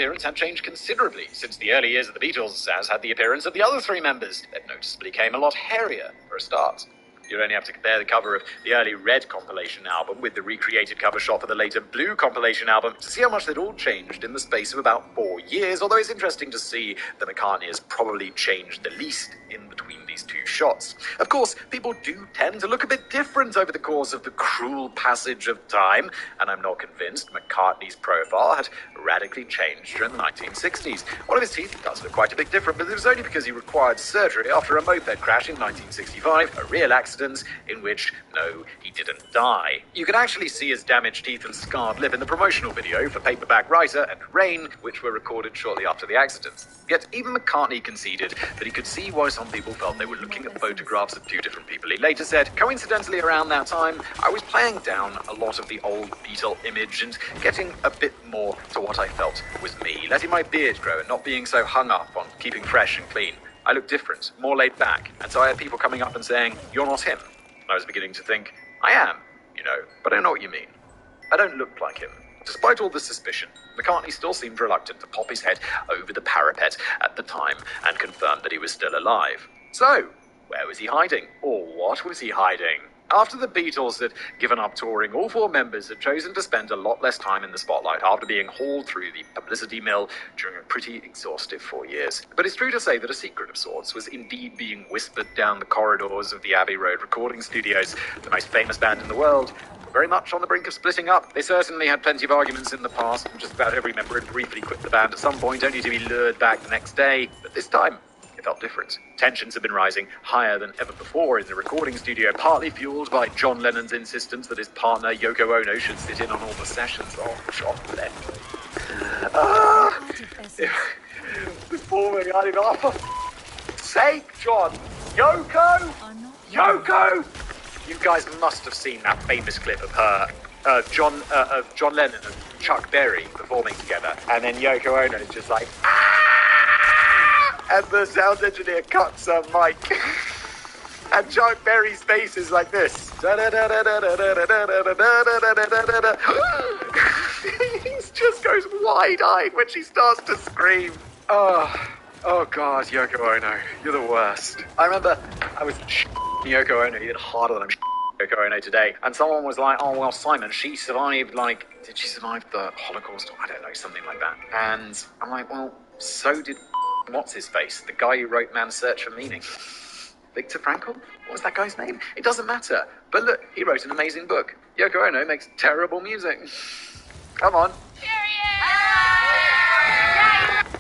appearance had changed considerably since the early years of the Beatles, as had the appearance of the other three members. They noticeably became a lot hairier, for a start. You'd only have to compare the cover of the early Red compilation album with the recreated cover shot for the later Blue compilation album to see how much they'd all changed in the space of about 4 years, although it's interesting to see that McCartney has probably changed the least in between these two shots. Of course, people do tend to look a bit different over the course of the cruel passage of time, and I'm not convinced McCartney's profile had radically changed during the 1960s. One of his teeth does look quite a bit different, but it was only because he required surgery after a moped crash in 1965, a real accident in which, no, he didn't die. You can actually see his damaged teeth and scarred lip in the promotional video for Paperback Writer and Rain, which were recorded shortly after the accident. Yet even McCartney conceded that he could see why some people felt they were looking at photographs of two different people. He later said, coincidentally around that time, I was playing down a lot of the old Beatle image and getting a bit more to what I felt was me, letting my beard grow and not being so hung up on keeping fresh and clean. I looked different, more laid back, and so I had people coming up and saying, you're not him. And I was beginning to think, I am, but I know what you mean. I don't look like him. Despite all the suspicion, McCartney still seemed reluctant to pop his head over the parapet at the time and confirm that he was still alive. So, where was he hiding? Or what was he hiding? After the Beatles had given up touring, all four members had chosen to spend a lot less time in the spotlight after being hauled through the publicity mill during a pretty exhaustive 4 years. But it's true to say that a secret of sorts was indeed being whispered down the corridors of the Abbey Road recording studios, the most famous band in the world, were very much on the brink of splitting up. They certainly had plenty of arguments in the past, and just about every member had briefly quit the band at some point, only to be lured back the next day. But this time, it felt different. Tensions had been rising higher than ever before in the recording studio, partly fueled by John Lennon's insistence that his partner Yoko Ono should sit in on all the sessions. Oh, John Lennon. Before we got it off, for sake, John. Yoko! You guys must have seen that famous clip of John Lennon and Chuck Berry performing together, and then Yoko Ono is just like, and the sound engineer cuts her mic. And Chuck Berry's face is like this. He just goes wide-eyed when she starts to scream. Oh God, Yoko Ono, you're the worst. I remember I was Yoko Ono even harder than I'm Yoko Ono today. And someone was like, oh, well, Simon, she survived, did she survive the Holocaust? I don't know, something like that. And I'm like, well, so did what's his face? The guy who wrote Man's Search for Meaning. Viktor Frankl? What was that guy's name? It doesn't matter. But look, he wrote an amazing book. Yoko Ono makes terrible music. Come on.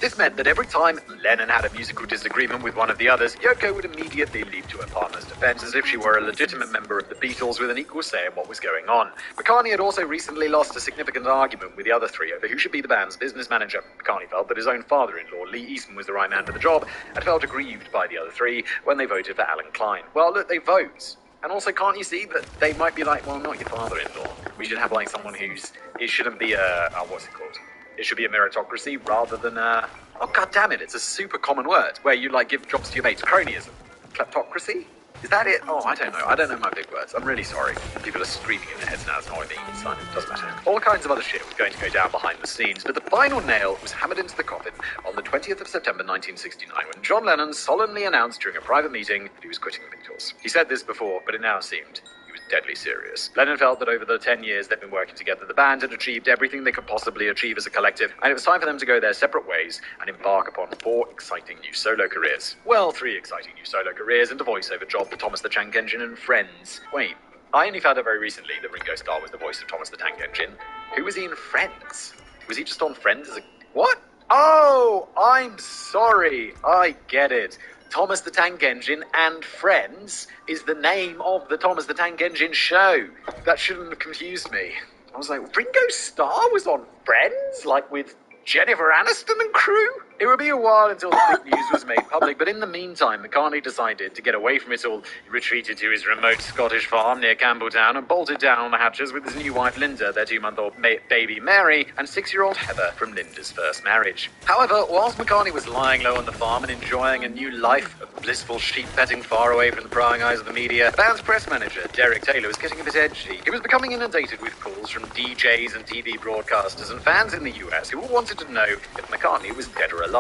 This meant that every time Lennon had a musical disagreement with one of the others, Yoko would immediately leap to her partner's defense as if she were a legitimate member of the Beatles with an equal say in what was going on. McCartney had also recently lost a significant argument with the other three over who should be the band's business manager. McCartney felt that his own father-in-law, Lee Easton, was the right man for the job, and felt aggrieved by the other three when they voted for Alan Klein. Well, look, they vote. And also, can't you see that they might be like, well, not your father-in-law. We should have, someone it shouldn't be what's it called? It should be a meritocracy rather than oh, God damn it, it's a super common word where you, give jobs to your mates. Cronyism. Kleptocracy? Is that it? Oh, I don't know. I don't know my big words. I'm really sorry. People are screaming in their heads now. It's not what I mean. It's fine. It doesn't matter. All kinds of other shit was going to go down behind the scenes, but the final nail was hammered into the coffin on the 20th of September 1969 when John Lennon solemnly announced during a private meeting that he was quitting the Beatles. He said this before, but it now seemed he was deadly serious. Lennon felt that over the 10 years they'd been working together, the band had achieved everything they could possibly achieve as a collective, and it was time for them to go their separate ways and embark upon 4 exciting new solo careers. Well, 3 exciting new solo careers and a voiceover job for Thomas the Tank Engine and Friends. Wait, I only found out very recently that Ringo Starr was the voice of Thomas the Tank Engine. Who was he in Friends? Was he just on Friends as a... What? Oh, I'm sorry. I get it. Thomas the Tank Engine and Friends is the name of the Thomas the Tank Engine show. That shouldn't have confused me. I was like, Ringo Starr was on Friends? With Jennifer Aniston and crew? It would be a while until the big news was made public, but in the meantime, McCartney decided to get away from it all. He retreated to his remote Scottish farm near Campbelltown and bolted down on the hatches with his new wife Linda, their 2-month-old baby Mary, and 6-year-old Heather from Linda's first marriage. However, whilst McCartney was lying low on the farm and enjoying a new life of blissful sheep petting far away from the prying eyes of the media, the band's press manager, Derek Taylor, was getting a bit edgy. He was becoming inundated with calls from DJs and TV broadcasters and fans in the US who all wanted to know if McCartney was dead or alive.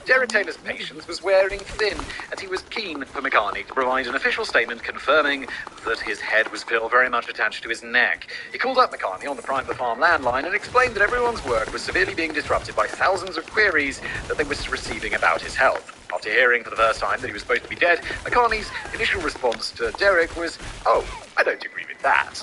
Derek Taylor's patience was wearing thin, and he was keen for McCartney to provide an official statement confirming that his head was still very much attached to his neck. He called up McCartney on the Prime the Farm landline and explained that everyone's work was severely being disrupted by thousands of queries that they were receiving about his health. After hearing for the first time that he was supposed to be dead, McCartney's initial response to Derek was, "Oh, I don't agree with that."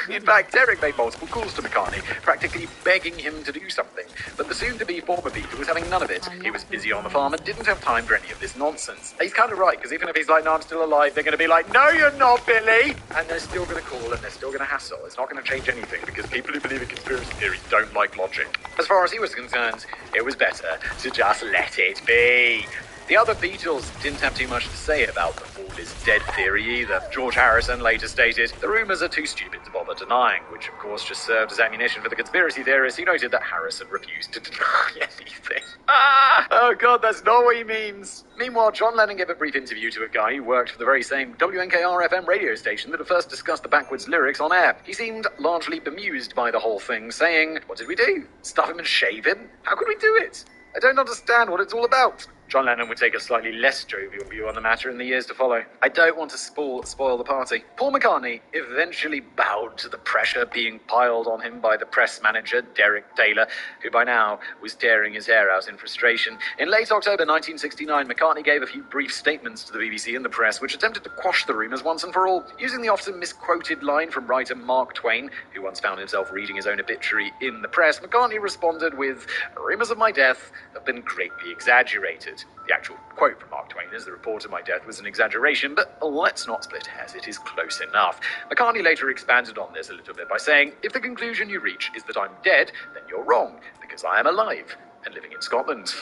In fact, Derek made multiple calls to McCartney, practically begging him to do something. But the soon-to-be former Beatle was having none of it. He was busy on the farm and didn't have time for any of this nonsense. He's kind of right, because even if he's like, "No, I'm still alive," they're going to be like, "No, you're not, Billy!" And they're still going to call and they're still going to hassle. It's not going to change anything, because people who believe in conspiracy theories don't like logic. As far as he was concerned, it was better to just let it be. The other Beatles didn't have too much to say about the Paul is dead theory either. George Harrison later stated, "The rumours are too stupid to bother denying," which of course just served as ammunition for the conspiracy theorists who noted that Harrison refused to deny anything. Oh god, that's not what he means. Meanwhile, John Lennon gave a brief interview to a guy who worked for the very same WNKR-FM radio station that had first discussed the backwards lyrics on air. He seemed largely bemused by the whole thing, saying, "What did we do? Stuff him and shave him? How could we do it? I don't understand what it's all about." John Lennon would take a slightly less jovial view on the matter in the years to follow. I don't want to spoil the party. Paul McCartney eventually bowed to the pressure being piled on him by the press manager, Derek Taylor, who by now was tearing his hair out in frustration. In late October 1969, McCartney gave a few brief statements to the BBC and the press, which attempted to quash the rumours once and for all. Using the often misquoted line from writer Mark Twain, who once found himself reading his own obituary in the press, McCartney responded with, "Rumours of my death have been greatly exaggerated." The actual quote from Mark Twain is, "The report of my death was an exaggeration, but let's not split hairs, it is close enough." McCartney later expanded on this a little bit by saying, "If the conclusion you reach is that I'm dead, then you're wrong, because I am alive and living in Scotland."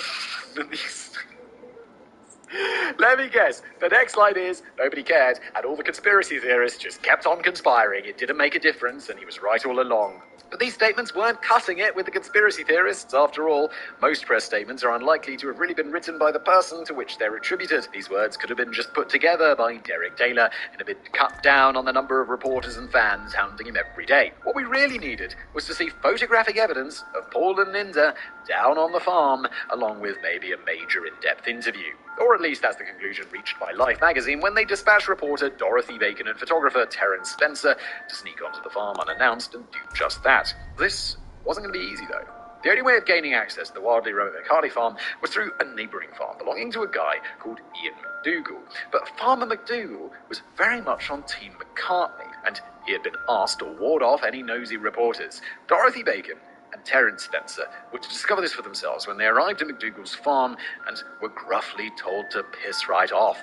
Let me guess, the next line is, nobody cared, and all the conspiracy theorists just kept on conspiring. It didn't make a difference, and he was right all along. But these statements weren't cutting it with the conspiracy theorists. After all, most press statements are unlikely to have really been written by the person to which they're attributed. These words could have been just put together by Derek Taylor in a bid to cut down on the number of reporters and fans hounding him every day. What we really needed was to see photographic evidence of Paul and Linda down on the farm, along with maybe a major in-depth interview. Or at least that's the conclusion reached by Life magazine when they dispatched reporter Dorothy Bacon and photographer Terence Spencer to sneak onto the farm unannounced and do just that. This wasn't going to be easy though. The only way of gaining access to the wildly remote McCartney farm was through a neighbouring farm belonging to a guy called Ian McDougall. But Farmer McDougall was very much on Team McCartney, and he had been asked to ward off any nosy reporters. Dorothy Bacon and Terence Spencer were to discover this for themselves when they arrived at McDougall's farm and were gruffly told to piss right off.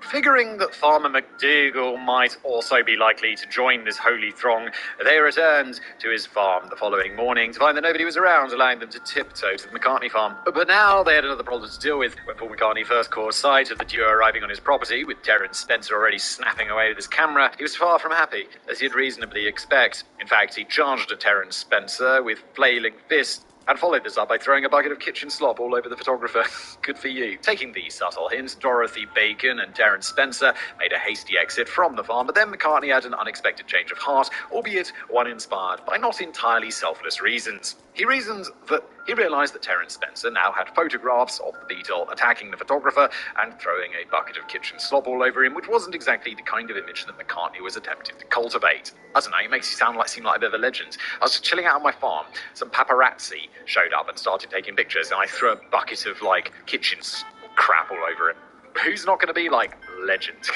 Figuring that Farmer McDougall might also be likely to join this holy throng, they returned to his farm the following morning to find that nobody was around, allowing them to tiptoe to the McCartney farm. But now they had another problem to deal with. When Paul McCartney first caught sight of the duo arriving on his property, with Terence Spencer already snapping away with his camera, he was far from happy, as he'd reasonably expect. In fact, he charged at Terence Spencer with flailing fists, and followed this up by throwing a bucket of kitchen slop all over the photographer. Good for you. Taking these subtle hints, Dorothy Bacon and Terence Spencer made a hasty exit from the farm, but then McCartney had an unexpected change of heart, albeit one inspired by not entirely selfless reasons. He reasoned that he realised that Terence Spencer now had photographs of the Beatle attacking the photographer and throwing a bucket of kitchen slop all over him, which wasn't exactly the kind of image that McCartney was attempting to cultivate. I don't know, it makes you seem like a bit of a legend. I was just chilling out on my farm, some paparazzi showed up and started taking pictures, and I threw a bucket of, kitchen crap all over him. Who's not going to be, legend?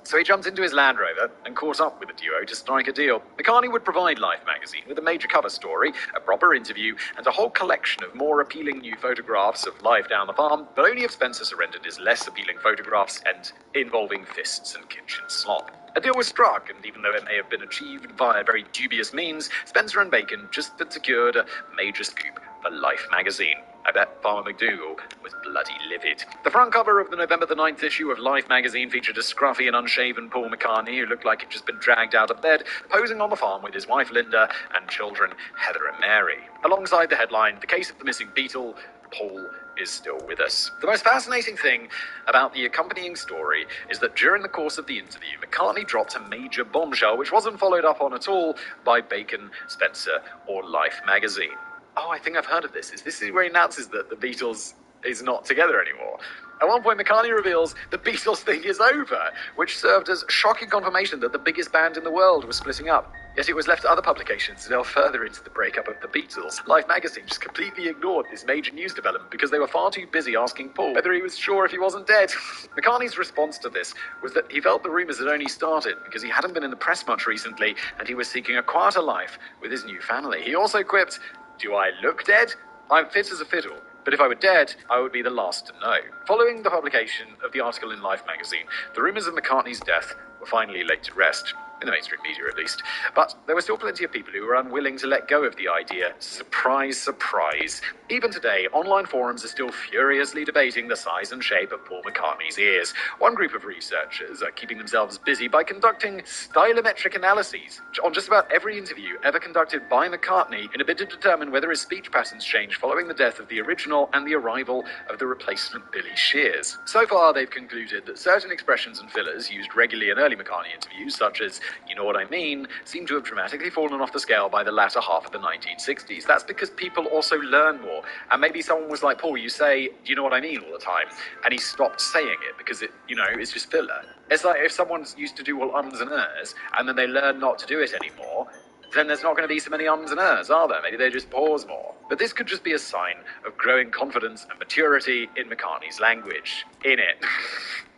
So he jumped into his Land Rover and caught up with the duo to strike a deal. McCartney would provide Life magazine with a major cover story, a proper interview, and a whole collection of more appealing new photographs of life down the farm, but only if Spencer surrendered his less appealing photographs and involving fists and kitchen slop. A deal was struck, and even though it may have been achieved via very dubious means, Spencer and Bacon just had secured a major scoop for Life magazine. I bet Farmer McDougal was bloody livid. The front cover of the November the 9th issue of Life magazine featured a scruffy and unshaven Paul McCartney who looked like he'd just been dragged out of bed, posing on the farm with his wife Linda and children Heather and Mary. Alongside the headline, "The Case of the Missing Beatle, Paul is still with us." The most fascinating thing about the accompanying story is that during the course of the interview, McCartney dropped a major bombshell which wasn't followed up on at all by Bacon, Spencer, or Life magazine. Oh, I think I've heard of this. Is this where he announces that the Beatles is not together anymore? At one point, McCartney reveals the Beatles thing is over, which served as shocking confirmation that the biggest band in the world was splitting up. Yet it was left to other publications to delve further into the breakup of the Beatles. Life magazine just completely ignored this major news development because they were far too busy asking Paul whether he was sure if he wasn't dead. McCartney's response to this was that he felt the rumours had only started because he hadn't been in the press much recently and he was seeking a quieter life with his new family. He also quipped, "Do I look dead? I'm fit as a fiddle. But if I were dead, I would be the last to know." Following the publication of the article in Life magazine, the rumours of McCartney's death were finally laid to rest, in the mainstream media at least. But there were still plenty of people who were unwilling to let go of the idea. Surprise, surprise. Even today, online forums are still furiously debating the size and shape of Paul McCartney's ears. One group of researchers are keeping themselves busy by conducting stylometric analyses on just about every interview ever conducted by McCartney in a bid to determine whether his speech patterns changed following the death of the original and the arrival of the replacement Billy Shears. So far, they've concluded that certain expressions and fillers used regularly in early McCartney interviews, such as "you know what I mean," seem to have dramatically fallen off the scale by the latter half of the 1960s. That's because people also learn more, and maybe someone was like, "Paul, you say, do you know what I mean all the time?" And he stopped saying it because it's just filler. It's like if someone's used to do all ums and ers, and then they learn not to do it anymore, then there's not going to be so many ums and ers, are there? Maybe they just pause more. But this could just be a sign of growing confidence and maturity in McCartney's language. In it.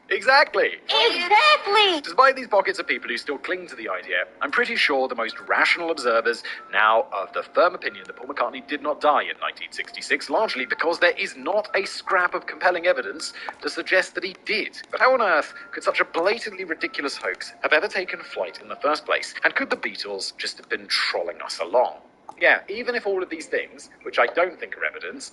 Exactly! Despite these pockets of people who still cling to the idea, I'm pretty sure the most rational observers now are of the firm opinion that Paul McCartney did not die in 1966, largely because there is not a scrap of compelling evidence to suggest that he did. But how on earth could such a blatantly ridiculous hoax have ever taken flight in the first place? And could the Beatles just have been trolling us along? Yeah, even if all of these things, which I don't think are evidence,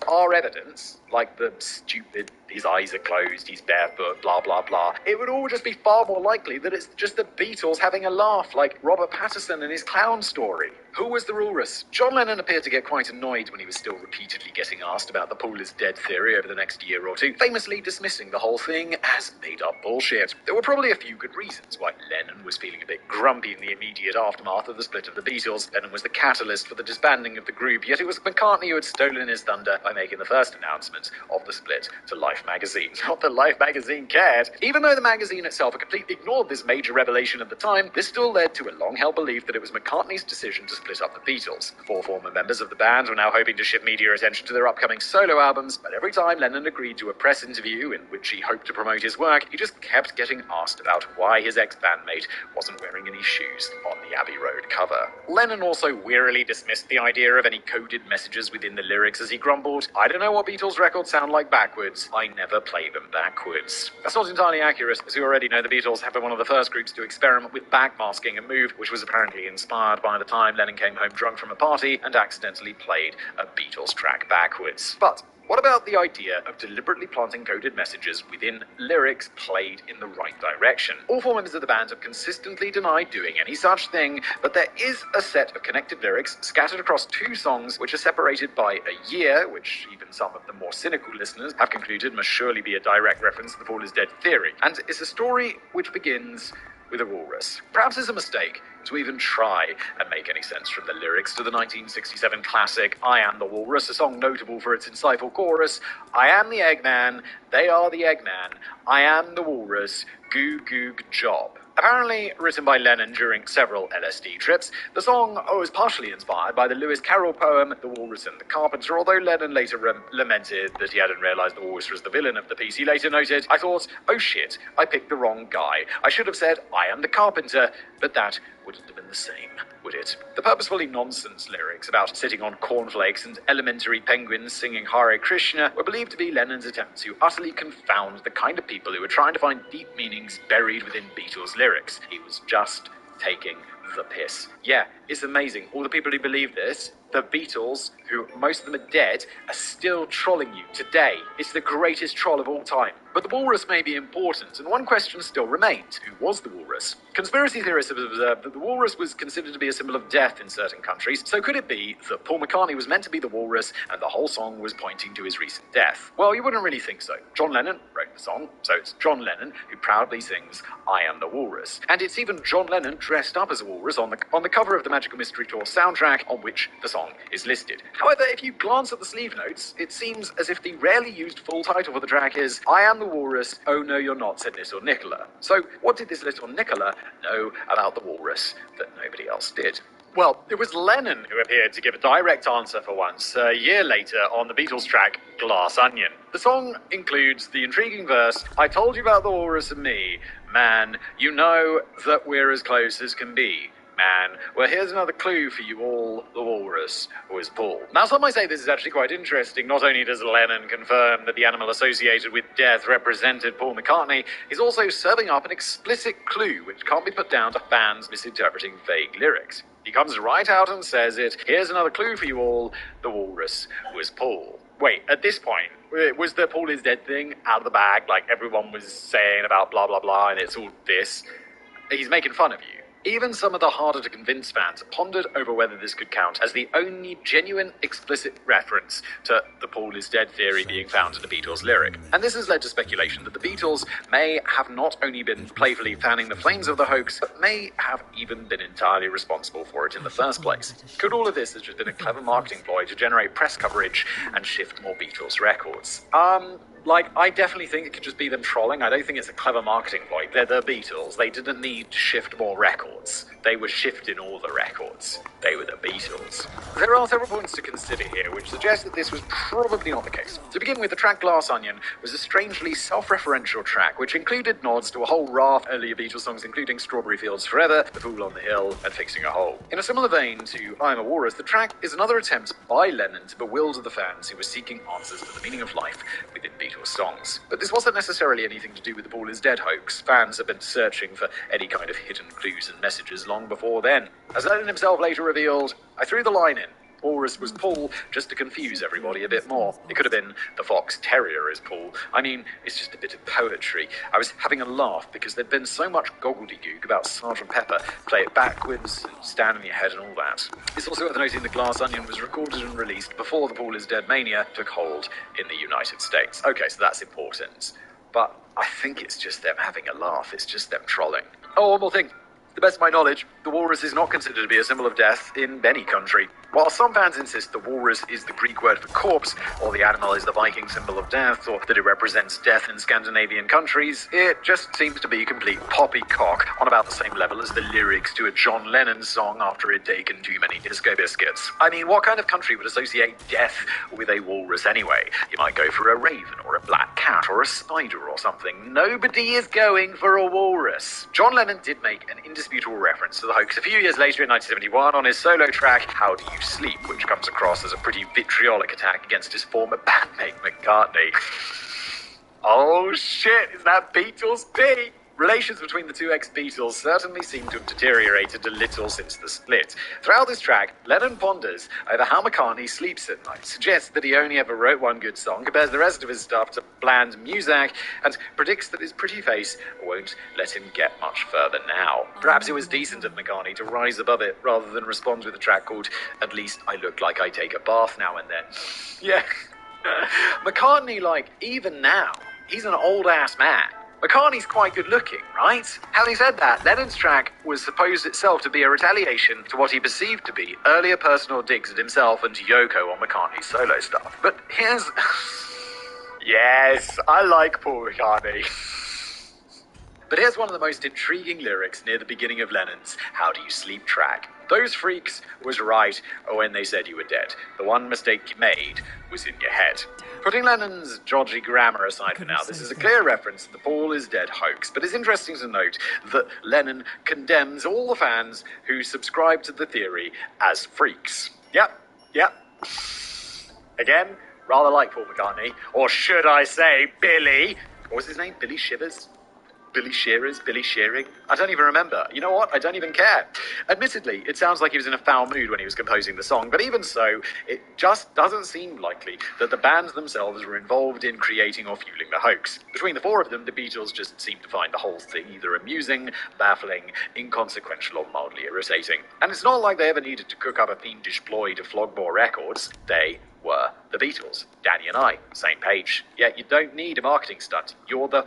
like the stupid, his eyes are closed, he's barefoot, blah, blah, blah, it would all just be far more likely that it's just the Beatles having a laugh, like Robert Patterson and his clown story. Who was the walrus? John Lennon appeared to get quite annoyed when he was still repeatedly getting asked about the Paul is dead theory over the next year or two, famously dismissing the whole thing as made-up bullshit. There were probably a few good reasons why Lennon was feeling a bit grumpy in the immediate aftermath of the split of the Beatles. Lennon was the catalyst for the disbanding of the group, yet it was McCartney who had stolen his thunder by making the first announcement of the split to Life magazine. Not that Life magazine cared. Even though the magazine itself had completely ignored this major revelation at the time, this still led to a long-held belief that it was McCartney's decision to split up the Beatles. 4 former members of the band were now hoping to shift media attention to their upcoming solo albums, but every time Lennon agreed to a press interview in which he hoped to promote his work, he just kept getting asked about why his ex-bandmate wasn't wearing any shoes on the Abbey Road cover. Lennon also wearily dismissed the idea of any coded messages within the lyrics as he grumbled, "I don't know what Beatles records sound like backwards. I never play them backwards." That's not entirely accurate, as we already know the Beatles have been one of the first groups to experiment with backmasking, a move which was apparently inspired by the time Lennon came home drunk from a party and accidentally played a Beatles track backwards. But what about the idea of deliberately planting coded messages within lyrics played in the right direction? All 4 members of the band have consistently denied doing any such thing, but there is a set of connected lyrics scattered across 2 songs which are separated by a year, which even some of the more cynical listeners have concluded must surely be a direct reference to the Paul is dead theory. And it's a story which begins with a walrus. Perhaps it's a mistake to even try and make any sense from the lyrics to the 1967 classic I Am the Walrus, a song notable for its insightful chorus, "I am the Eggman, they are the Eggman, I am the walrus, goo goog job." Apparently written by Lennon during several LSD trips, the song was partially inspired by the Lewis Carroll poem The Walrus and the Carpenter, although Lennon later lamented that he hadn't realised the walrus was the villain of the piece. He later noted, "I thought, oh shit, I picked the wrong guy. I should have said, I am the carpenter, but that wouldn't have been the same, would it?" The purposefully nonsense lyrics about sitting on cornflakes and elementary penguins singing Hare Krishna were believed to be Lennon's attempt to utterly confound the kind of people who were trying to find deep meanings buried within Beatles lyrics. He was just taking the piss. Yeah, it's amazing. All the people who believe this, the Beatles, who most of them are dead, are still trolling you today. It's the greatest troll of all time. But the walrus may be important, and one question still remains. Who was the walrus? Conspiracy theorists have observed that the walrus was considered to be a symbol of death in certain countries, so could it be that Paul McCartney was meant to be the walrus and the whole song was pointing to his recent death? Well, you wouldn't really think so. John Lennon wrote the song, so it's John Lennon who proudly sings I Am the Walrus. And it's even John Lennon dressed up as a walrus on the cover of the Magical Mystery Tour soundtrack on which the song is listed. However, if you glance at the sleeve notes, it seems as if the rarely used full title for the track is I Am the Walrus, Oh No You're Not, said Little Nicola. So what did this little Nicola know about the walrus that nobody else did? Well, it was Lennon who appeared to give a direct answer for once, a year later on the Beatles track Glass Onion. The song includes the intriguing verse, I told you about the walrus and me. Man, you know that we're as close as can be. Man, well, here's another clue for you all. The walrus was Paul. Now, some might say this is actually quite interesting. Not only does Lennon confirm that the animal associated with death represented Paul McCartney, he's also serving up an explicit clue which can't be put down to fans misinterpreting vague lyrics. He comes right out and says it. Here's another clue for you all. The walrus was Paul. Wait, at this point, was the Paul is dead thing out of the bag, like everyone was saying about blah, blah, blah, and it's all this? He's making fun of you. Even some of the harder-to-convince fans pondered over whether this could count as the only genuine, explicit reference to the Paul is dead theory being found in a Beatles lyric. And this has led to speculation that the Beatles may have not only been playfully fanning the flames of the hoax, but may have even been entirely responsible for it in the first place. Could all of this have just been a clever marketing ploy to generate press coverage and shift more Beatles records? I definitely think it could just be them trolling. I don't think it's a clever marketing ploy. They're the Beatles. They didn't need to shift more records. They were shifting all the records. They were the Beatles. There are several points to consider here, which suggest that this was probably not the case. To begin with, the track Glass Onion was a strangely self-referential track, which included nods to a whole raft of earlier Beatles songs, including Strawberry Fields Forever, The Fool on the Hill, and Fixing a Hole. In a similar vein to I'm a Walrus, the track is another attempt by Lennon to bewilder the fans who were seeking answers to the meaning of life within Beatles songs. But this wasn't necessarily anything to do with the Paul is dead hoax. Fans have been searching for any kind of hidden clues and messages long before then. As Lennon himself later revealed, I threw the line in. Walrus was Paul, just to confuse everybody a bit more. It could have been the fox terrier is Paul. I mean, it's just a bit of poetry. I was having a laugh because there'd been so much gobbledygook about Sgt. Pepper, play it backwards, stand on your head and all that. It's also worth noting that Glass Onion was recorded and released before the Paul is Dead mania took hold in the United States. Okay, so that's important. But I think it's just them having a laugh. It's just them trolling. Oh, one more thing. To the best of my knowledge, the walrus is not considered to be a symbol of death in any country. While some fans insist the walrus is the Greek word for corpse, or the animal is the Viking symbol of death, or that it represents death in Scandinavian countries, it just seems to be complete poppycock on about the same level as the lyrics to a John Lennon song after he'd taken too many disco biscuits. I mean, what kind of country would associate death with a walrus anyway? You might go for a raven, or a black cat, or a spider or something. Nobody is going for a walrus. John Lennon did make an indisputable reference to the hoax a few years later in 1971 on his solo track, How Do You Sleep, which comes across as a pretty vitriolic attack against his former bandmate McCartney. Oh shit, is that Beatles tea? Relations between the two ex-Beatles certainly seem to have deteriorated a little since the split. Throughout this track, Lennon ponders over how McCartney sleeps at night, suggests that he only ever wrote one good song, compares the rest of his stuff to bland music, and predicts that his pretty face won't let him get much further now. Perhaps it was decent of McCartney to rise above it, rather than respond with a track called At Least I Look Like I Take a Bath Now and Then. Yeah. McCartney, even now, he's an old-ass man. McCartney's quite good looking, right? Having said that, Lennon's track was supposed itself to be a retaliation to what he perceived to be earlier personal digs at himself and Yoko on McCartney's solo stuff. But here's... Yes, I like Paul McCartney. But here's one of the most intriguing lyrics near the beginning of Lennon's How Do You Sleep track. Those freaks was right when they said you were dead. The one mistake you made was in your head. Putting Lennon's dodgy grammar aside for now, this is a clear reference to the Paul is dead hoax, but it's interesting to note that Lennon condemns all the fans who subscribe to the theory as freaks. Yep. Again, rather like Paul McCartney, or should I say Billy, what was his name, Billy Shivers? Billy Shearer's Billy Shearing? I don't even remember. You know what? I don't even care. Admittedly, it sounds like he was in a foul mood when he was composing the song, but even so, it just doesn't seem likely that the bands themselves were involved in creating or fueling the hoax. Between the four of them, the Beatles just seemed to find the whole thing either amusing, baffling, inconsequential, or mildly irritating. And it's not like they ever needed to cook up a fiendish ploy to flog more records. They were the Beatles. Danny and I, same page. Yet you don't need a marketing stunt. You're the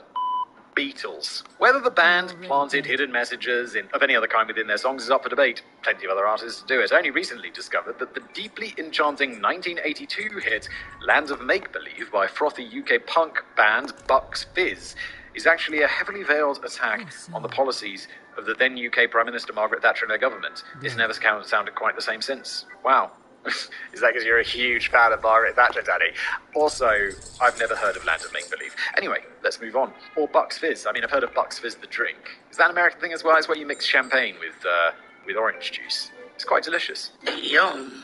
Beatles. Whether the band planted hidden messages of any other kind within their songs is up for debate. Plenty of other artists do it. I only recently discovered that the deeply enchanting 1982 hit Land of Make-Believe by frothy UK punk band Bucks Fizz is actually a heavily veiled attack on the policies of the then UK Prime Minister Margaret Thatcher and her government. It's never sounded quite the same since. Wow. Is that because you're a huge fan of Margaret Thatcher, Danny? Also, I've never heard of Land of Make-Believe. Anyway, let's move on. Or Bucks Fizz. I mean, I've heard of Bucks Fizz the drink. Is that an American thing as well? It's where you mix champagne with orange juice. It's quite delicious. Yum.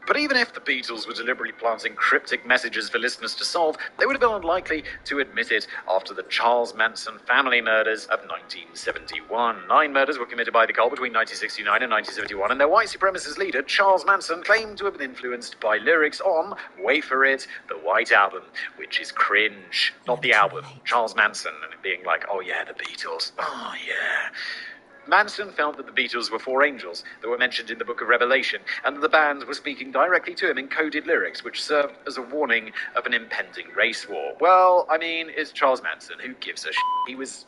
But even if the Beatles were deliberately planting cryptic messages for listeners to solve, they would have been unlikely to admit it after the Charles Manson family murders of 1971. 9 murders were committed by the cult between 1969 and 1971, and their white supremacist leader, Charles Manson, claimed to have been influenced by lyrics on, wait for it, the White Album, which is cringe. Not the album, Charles Manson, and it being like, oh yeah, the Beatles, oh yeah. Manson felt that the Beatles were 4 angels that were mentioned in the Book of Revelation, and that the band were speaking directly to him in coded lyrics, which served as a warning of an impending race war. Well, I mean, it's Charles Manson. Who gives a shit?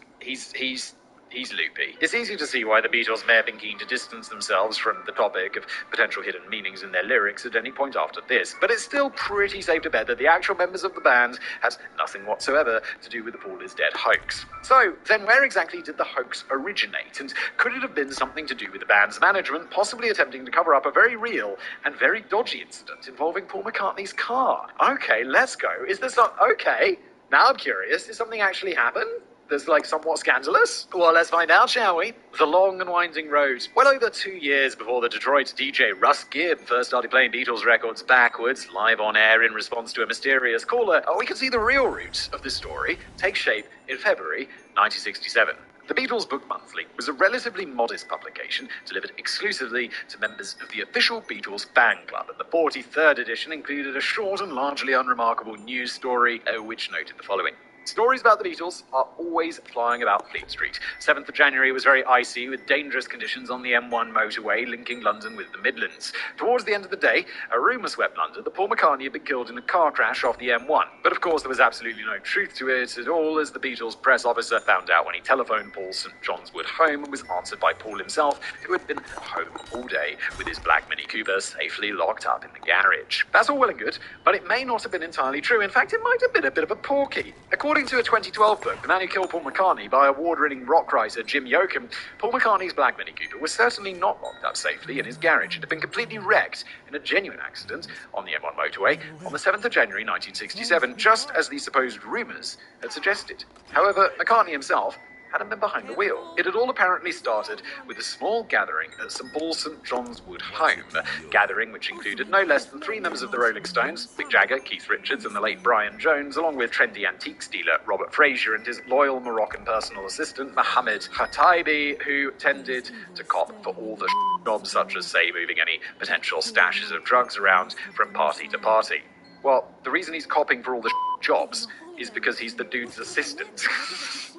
He's loopy. It's easy to see why the Beatles may have been keen to distance themselves from the topic of potential hidden meanings in their lyrics at any point after this, but it's still pretty safe to bet that the actual members of the band had nothing whatsoever to do with the Paul is Dead hoax. So, then where exactly did the hoax originate, and could it have been something to do with the band's management possibly attempting to cover up a very real and very dodgy incident involving Paul McCartney's car? Okay, let's go. Is this not... Okay, now I'm curious. Did something actually happen that's somewhat scandalous? Well, let's find out, shall we? The long and winding road. Well over 2 years before the Detroit DJ Russ Gibb first started playing Beatles records backwards, live on air in response to a mysterious caller, we can see the real roots of this story take shape in February 1967. The Beatles Book Monthly was a relatively modest publication delivered exclusively to members of the official Beatles fan club, and the 43rd edition included a short and largely unremarkable news story which noted the following. Stories about the Beatles are always flying about Fleet Street. 7th of January was very icy, with dangerous conditions on the M1 motorway linking London with the Midlands. Towards the end of the day, a rumour swept London that Paul McCartney had been killed in a car crash off the M1. But of course there was absolutely no truth to it at all, as the Beatles press officer found out when he telephoned Paul's St John's Wood home and was answered by Paul himself, who had been home all day with his black Mini Cooper safely locked up in the garage. That's all well and good, but it may not have been entirely true. In fact, it might have been a bit of a porky. According to a 2012 book, The Man Who Killed Paul McCartney, by award-winning rock writer Jim Yoakum, Paul McCartney's black Mini Cooper was certainly not locked up safely in his garage. It had been completely wrecked in a genuine accident on the M1 motorway on the 7th of January 1967, just as the supposed rumours had suggested. However, McCartney himself hadn't been behind the wheel. It had all apparently started with a small gathering at St Paul's St John's Wood home, a gathering which included no less than 3 members of the Rolling Stones, Mick Jagger, Keith Richards and the late Brian Jones, along with trendy antiques dealer Robert Fraser and his loyal Moroccan personal assistant Mohammed Khataibi, who tended to cop for all the jobs such as, say, moving any potential stashes of drugs around from party to party. Well, the reason he's copping for all the jobs is because he's the dude's assistant.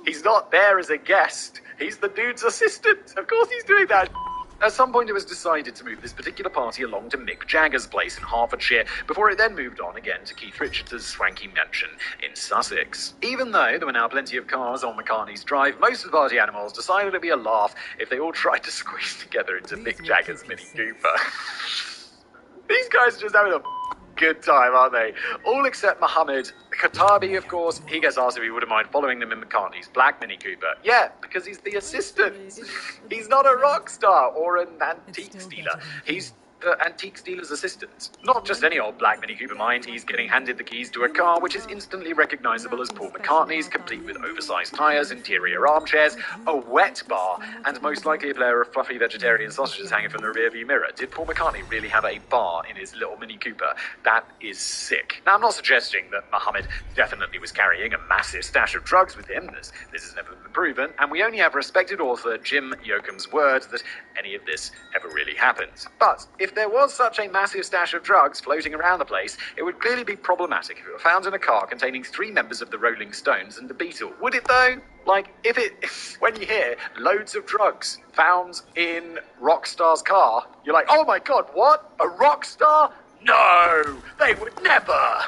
He's not there as a guest. He's the dude's assistant. Of course he's doing that. At some point it was decided to move this particular party along to Mick Jagger's place in Hertfordshire, before it then moved on again to Keith Richards' swanky mansion in Sussex. Even though there were now plenty of cars on McCartney's drive, most of the party animals decided it'd be a laugh if they all tried to squeeze together into Mick Jagger's Mini Cooper. These guys are just having a good time, aren't they? All except Mohammed Khataibi, of course. He gets asked if he wouldn't mind following them in McCartney's black Mini Cooper. Yeah, because he's the assistant. He's not a rock star or an antique dealer. He's the antiques dealer's assistant. Not just any old black Mini Cooper mind, he's getting handed the keys to a car which is instantly recognisable as Paul McCartney's, complete with oversized tyres, interior armchairs, a wet bar, and most likely a player of fluffy vegetarian sausages hanging from the rearview mirror. Did Paul McCartney really have a bar in his little Mini Cooper? That is sick. Now, I'm not suggesting that Mohammed definitely was carrying a massive stash of drugs with him, as this has never been proven, and we only have respected author Jim Yoakum's word that any of this ever really happened. But if there was such a massive stash of drugs floating around the place, it would clearly be problematic if it were found in a car containing 3 members of the Rolling Stones and the Beatles. Would it though? Like, when you hear loads of drugs found in Rockstar's car, you're like, oh my god, what? A rock star? No, they would never.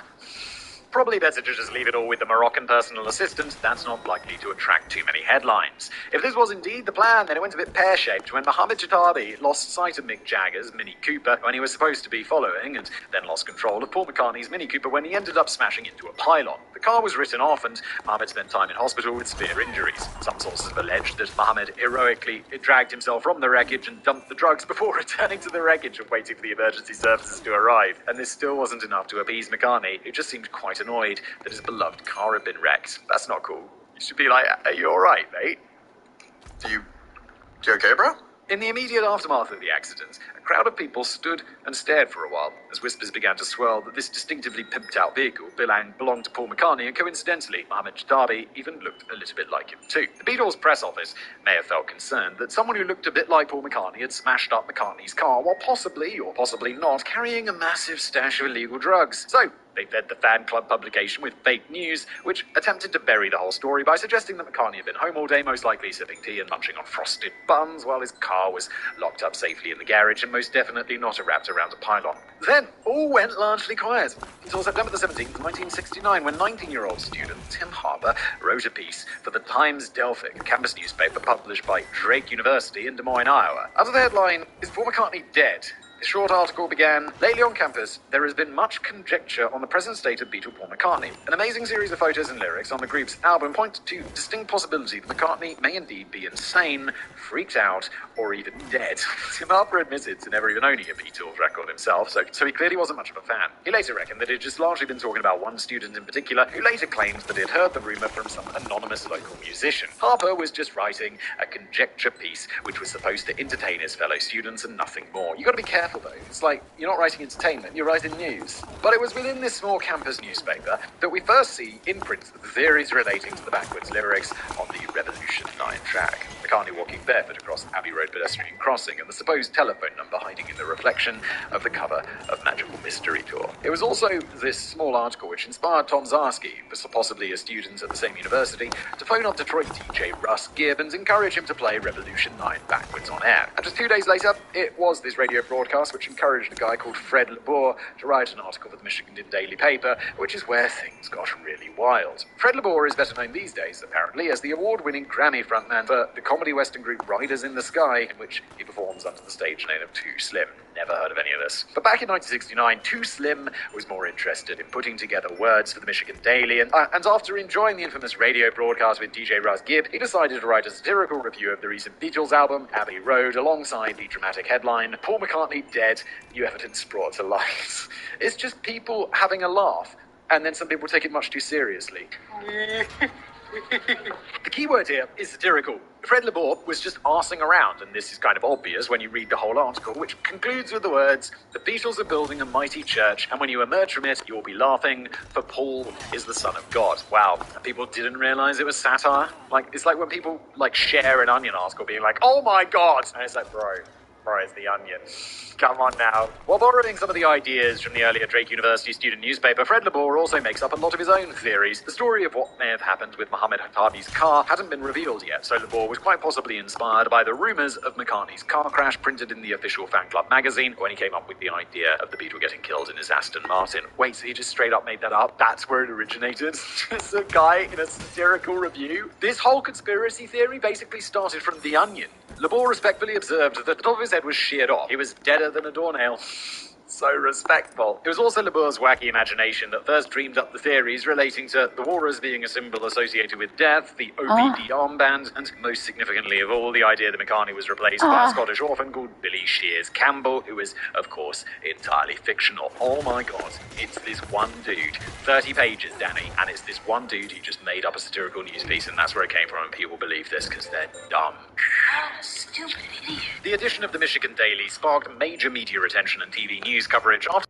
Probably better to just leave it all with the Moroccan personal assistant. That's not likely to attract too many headlines. If this was indeed the plan, then it went a bit pear-shaped when Mohammed Jatabi lost sight of Mick Jagger's Mini Cooper when he was supposed to be following, and then lost control of Paul McCartney's Mini Cooper when he ended up smashing into a pylon. The car was written off, and Mohammed spent time in hospital with severe injuries. Some sources have alleged that Mohammed heroically dragged himself from the wreckage and dumped the drugs before returning to the wreckage and waiting for the emergency services to arrive. And this still wasn't enough to appease McCartney, who just seemed quite annoyed that his beloved car had been wrecked. That's not cool. You should be like, are you alright, mate? You okay, bro? In the immediate aftermath of the accident, a crowd of people stood and stared for a while as whispers began to swirl that this distinctively pimped-out vehicle belonged to Paul McCartney, and coincidentally, Mohammed Jatabi even looked a little bit like him too. The Beatles' press office may have felt concerned that someone who looked a bit like Paul McCartney had smashed up McCartney's car while possibly, or possibly not, carrying a massive stash of illegal drugs. So they fed the fan club publication with fake news, which attempted to bury the whole story by suggesting that McCartney had been home all day, most likely sipping tea and munching on frosted buns, while his car was locked up safely in the garage and most definitely not wrapped around a pylon. Then, all went largely quiet until September the 17th, 1969, when 19-year-old student Tim Harper wrote a piece for the Times Delphic, a campus newspaper published by Drake University in Des Moines, Iowa. Under the headline, "Is Paul McCartney Dead?" The short article began, "Lately on campus, there has been much conjecture on the present state of Beatle Paul McCartney. An amazing series of photos and lyrics on the group's album point to distinct possibility that McCartney may indeed be insane, freaked out, or even dead." Tim Harper admitted to never even owning a Beatles record himself, so he clearly wasn't much of a fan. He later reckoned that he'd just largely been talking about one student in particular, who later claimed that he'd heard the rumour from some anonymous local musician. Harper was just writing a conjecture piece which was supposed to entertain his fellow students and nothing more. You gotta be careful though. It's like, you're not writing entertainment, you're writing news. But it was within this small campus newspaper that we first see in print the theories relating to the backwards lyrics on the Revolution 9 track. McCartney walking barefoot across Abbey Road pedestrian crossing, and the supposed telephone number hiding in the reflection of the cover of Magical Mystery Tour. It was also this small article which inspired Tom Zarski, possibly a student at the same university, to phone up Detroit DJ Russ Gibb and encourage him to play Revolution 9 backwards on air. And just 2 days later, it was this radio broadcast which encouraged a guy called Fred LeBour to write an article for the Michigan Daily Paper, which is where things got really wild. Fred LeBour is better known these days, apparently, as the award-winning Grammy frontman for the comedy western group Riders in the Sky, in which he performs under the stage name of Too Slim. Never heard of any of this. But back in 1969, Too Slim was more interested in putting together words for the Michigan Daily, and after enjoying the infamous radio broadcast with DJ Russ Gibb, he decided to write a satirical review of the recent Beatles album, Abbey Road, alongside the dramatic headline, "Paul McCartney Dead, New Evidence Brought to Light." It's just people having a laugh, and then some people take it much too seriously. The key word here is satirical. Fred LeBour was just arsing around, and this is kind of obvious when you read the whole article, which concludes with the words, "The Beatles are building a mighty church, and when you emerge from it, you'll be laughing, for Paul is the son of God." Wow, people didn't realise it was satire? It's like when people, share an Onion article being like, "Oh my God!" And it's like, bro, it's the Onion. Come on now. While borrowing some of the ideas from the earlier Drake University student newspaper, Fred LeBour also makes up a lot of his own theories. The story of what may have happened with Mohammed Jatabi's car hadn't been revealed yet, so LeBour was quite possibly inspired by the rumours of McCartney's car crash printed in the official fan club magazine when he came up with the idea of the Beatle getting killed in his Aston Martin. Wait, so he just straight up made that up? That's where it originated? Just a guy in a satirical review? This whole conspiracy theory basically started from The Onion. LeBour respectfully observed that the top of his head was sheared off. He was deader than a doornail. So respectful. It was also Labour's wacky imagination that first dreamed up the theories relating to the Walrus being a symbol associated with death, the OBD armband, and most significantly of all, the idea that McCartney was replaced by a Scottish orphan called Billy Shears Campbell, who is, of course, entirely fictional. Oh my god, it's this one dude. 30 pages, Danny, and it's this one dude who just made up a satirical news piece, and that's where it came from, and people believe this because they're dumb. Stupid idiot. The addition of the Michigan Daily sparked major media attention and TV news coverage after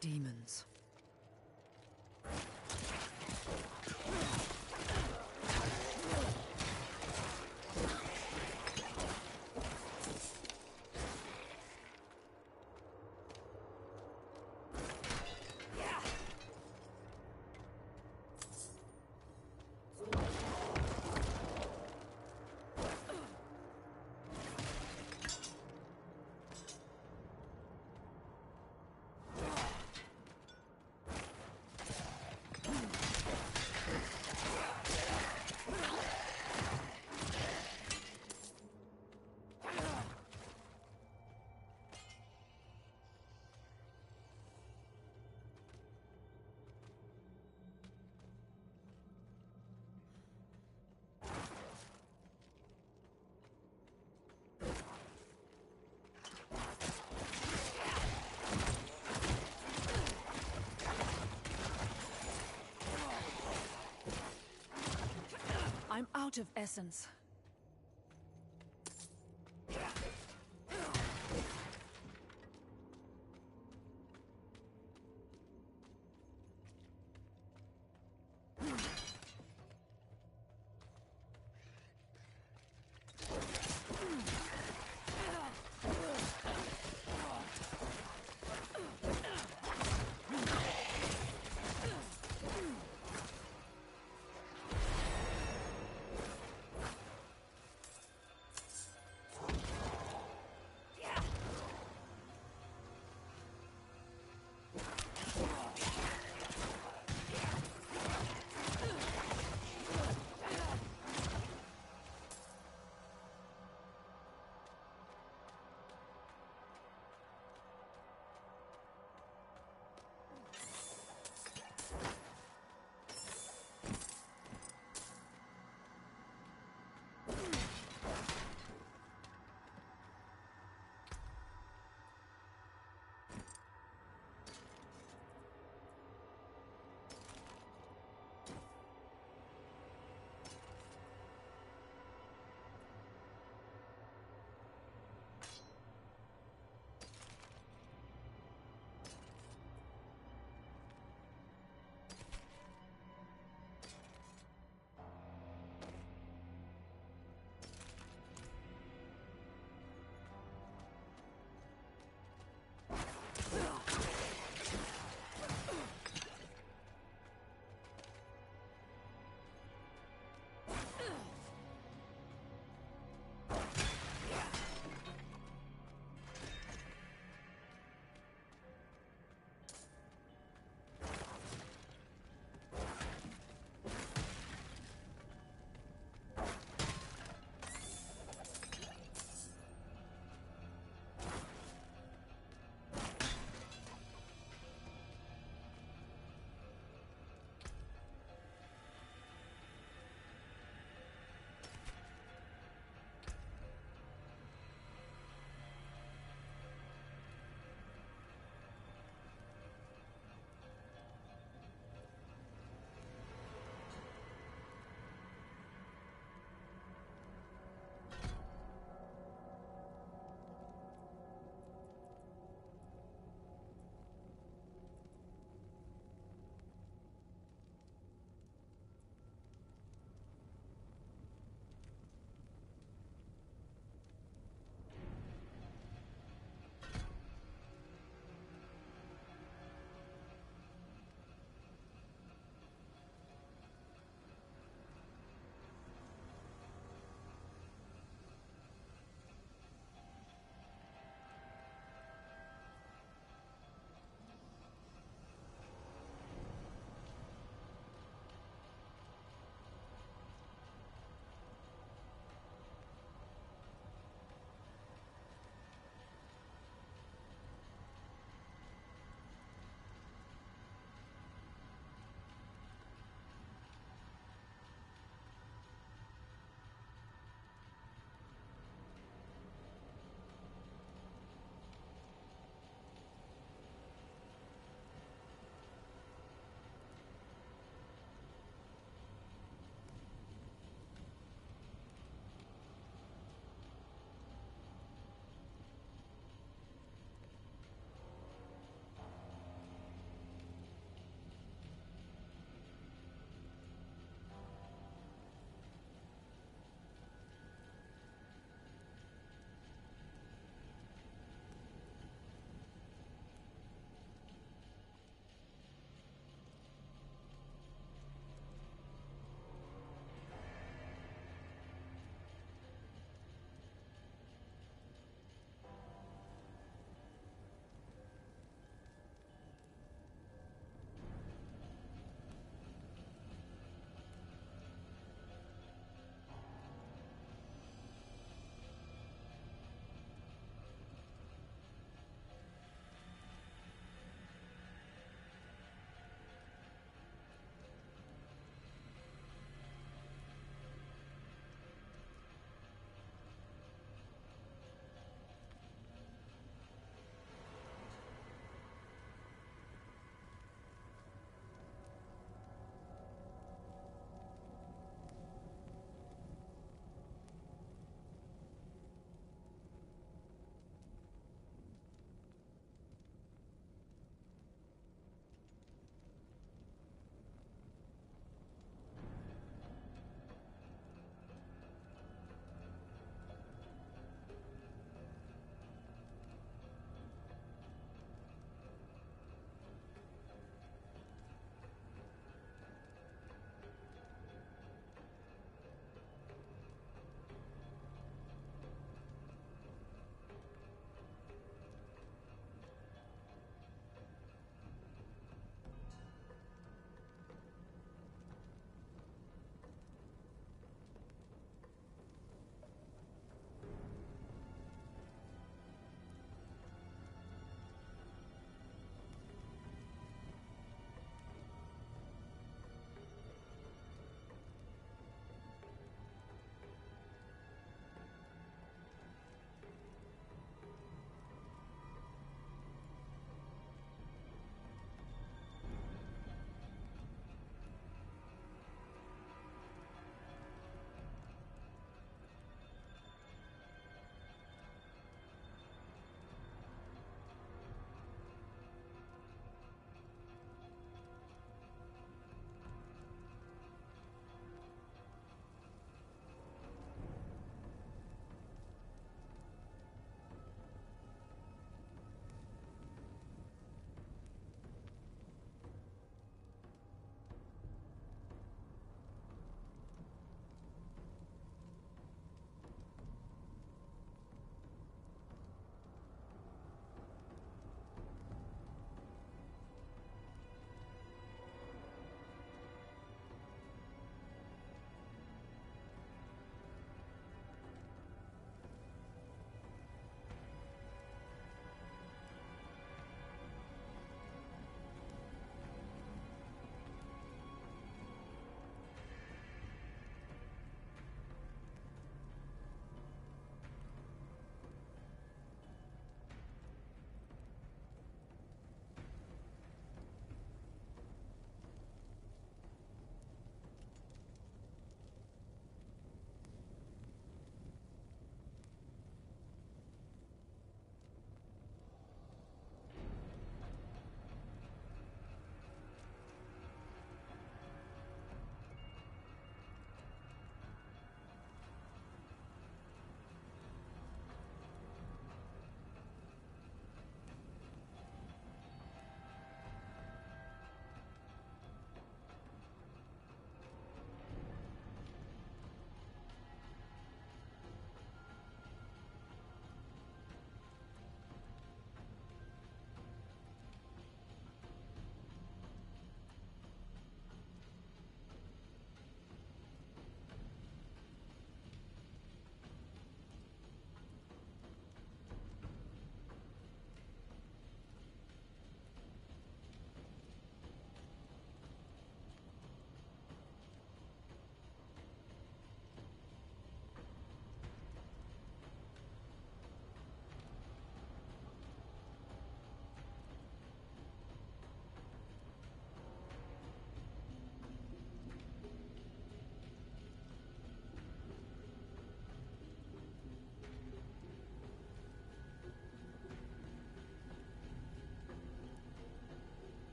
Demons. I'm out of essence.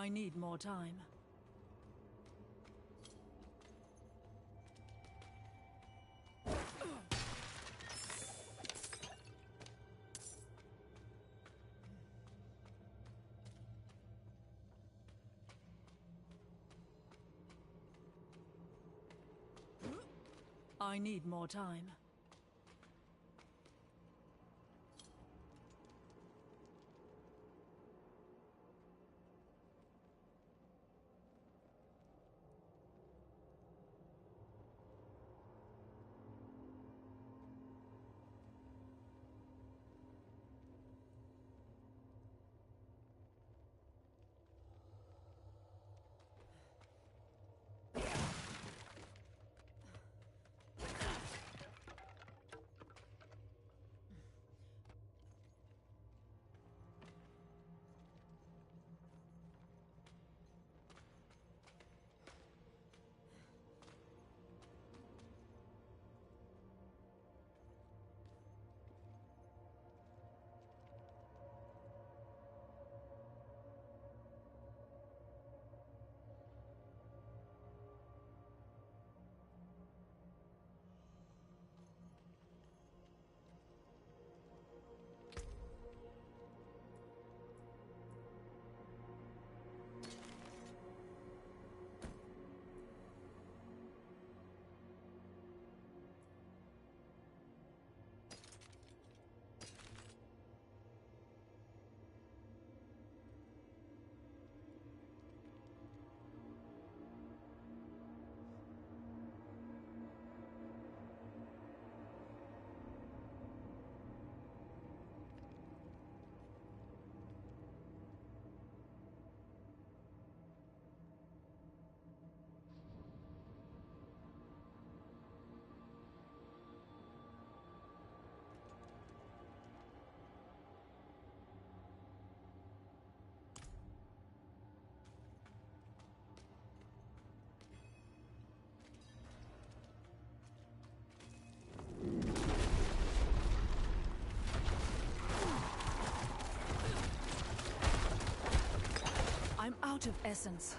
I need more time. I need more time. I'm out of essence.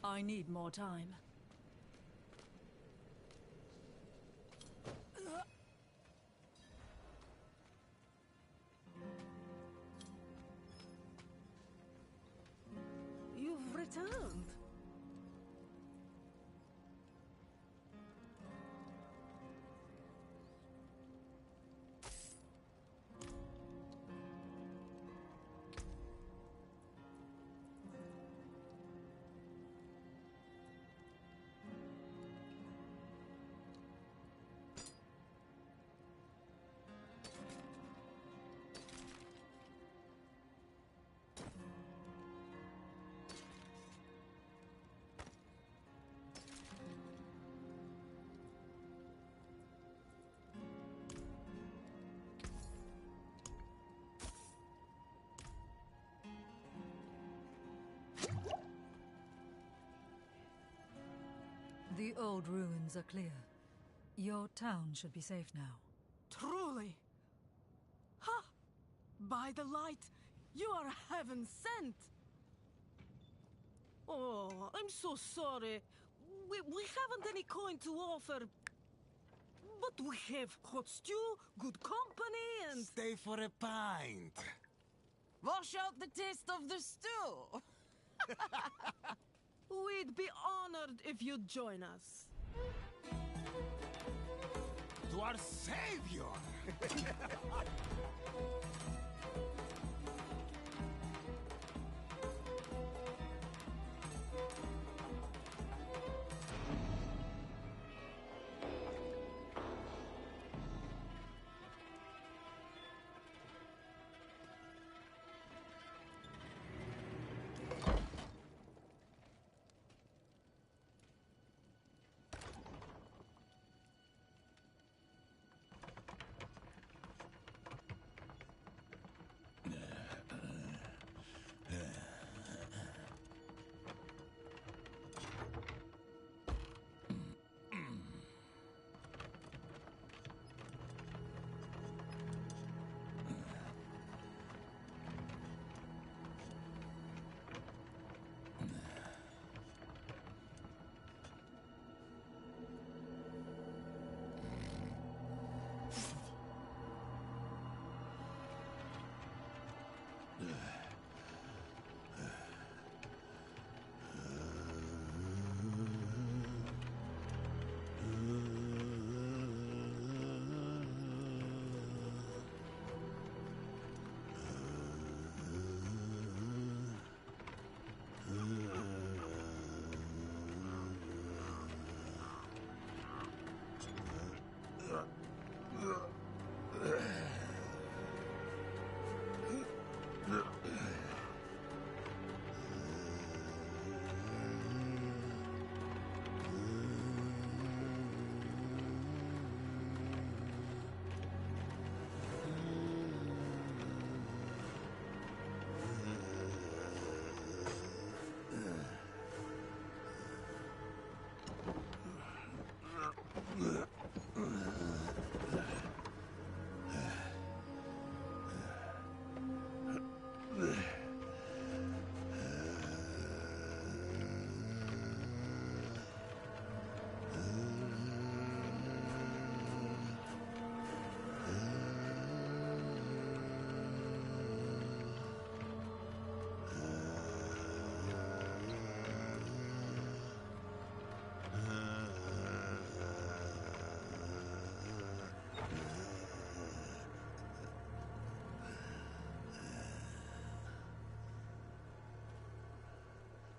I need more time. You've returned. The old ruins are clear. Your town should be safe now. Truly. Ha! By the light, you are heaven sent. Oh, I'm so sorry. We haven't any coin to offer. But we have hot stew, good company, and... Stay for a pint. Wash out the taste of the stew. We'd be honored if you'd join us. To our savior!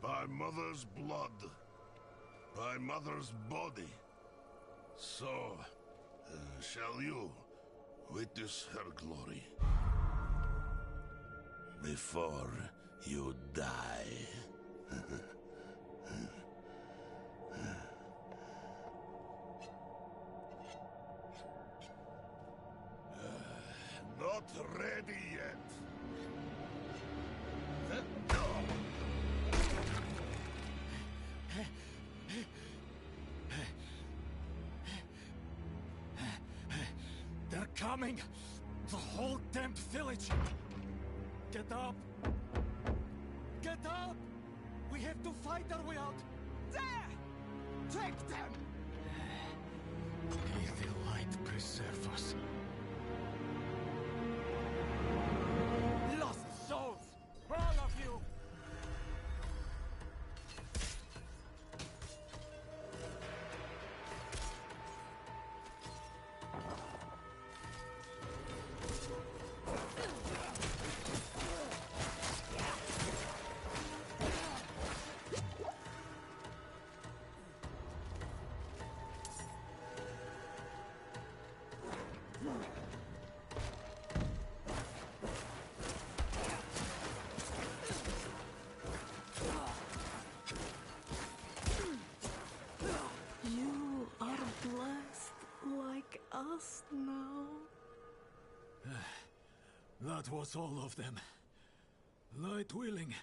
By mother's blood, by mother's body, so shall you witness her glory before you die. Not ready yet. They're coming! The whole damned village! Get up! Get up! We have to fight our way out! There! Take them! May the light preserve us. Lost souls! All of you! You are blessed like us now. That was all of them. Light willing.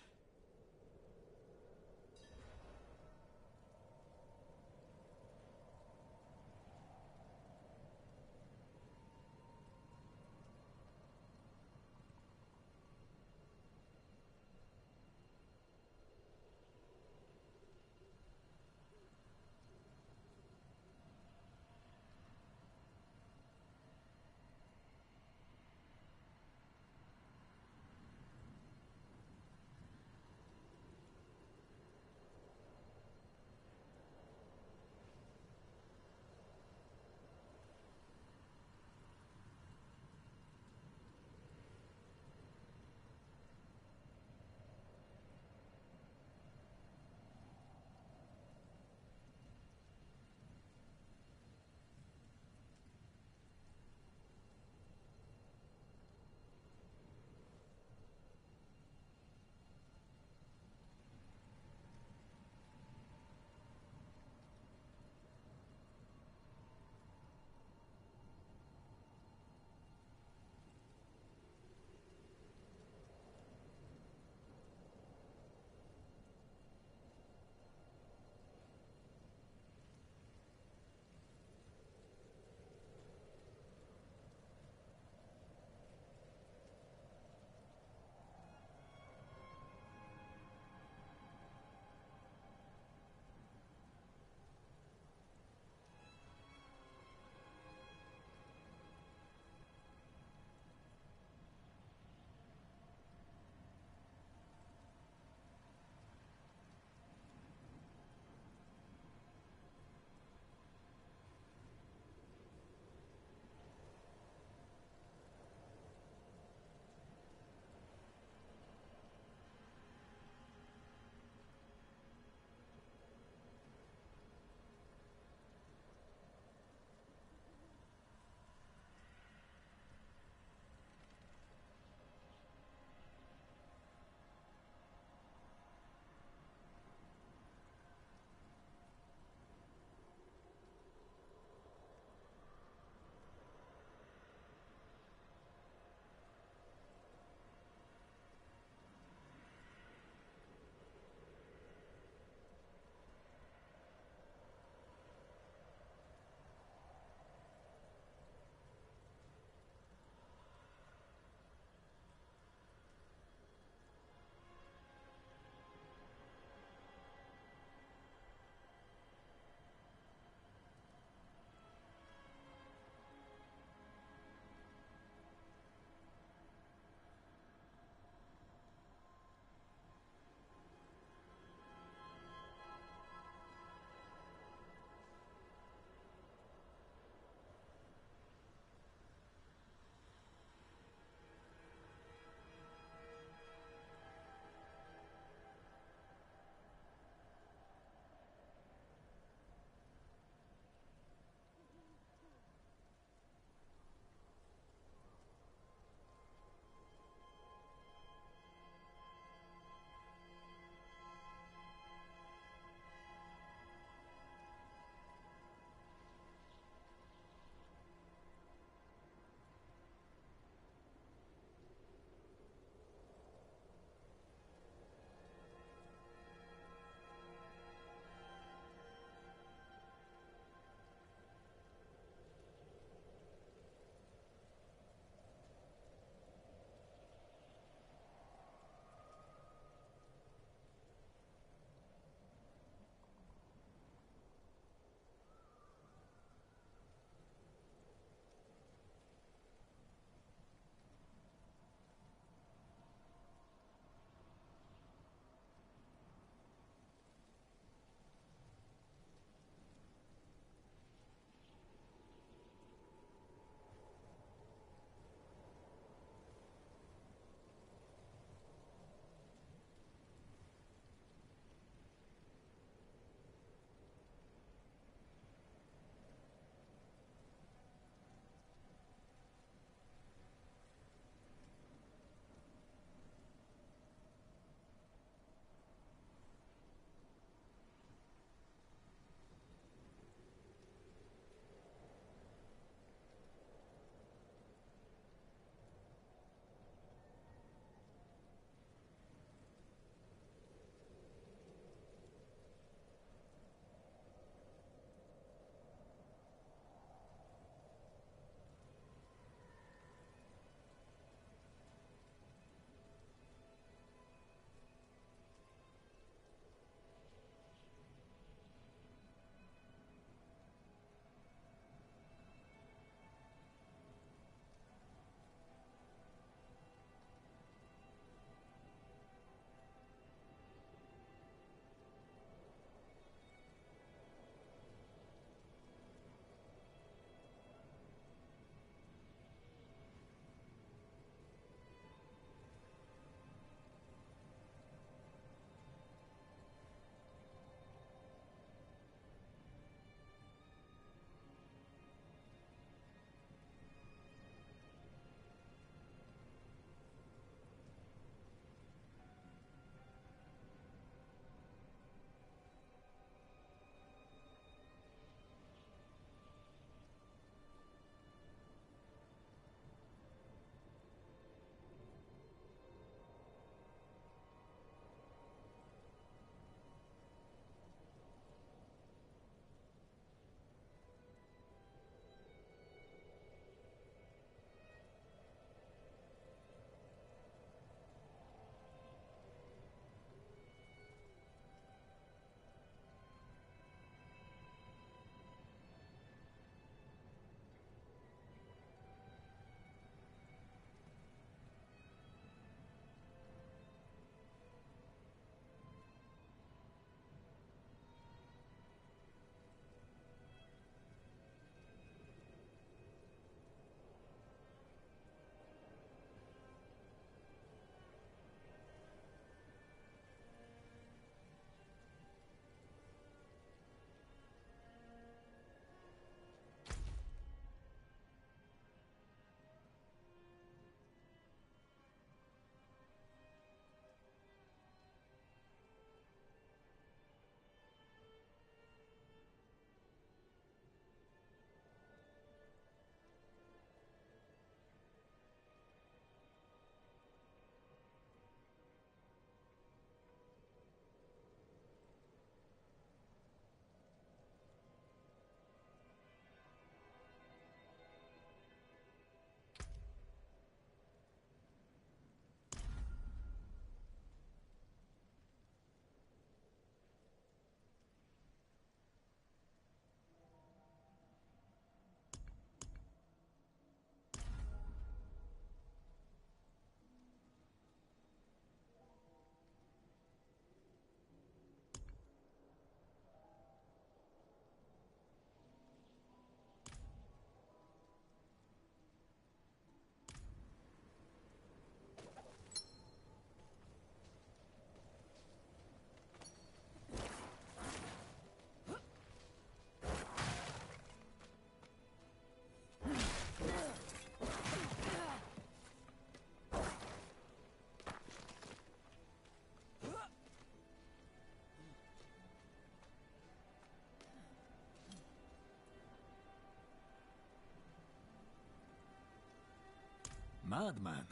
Madman.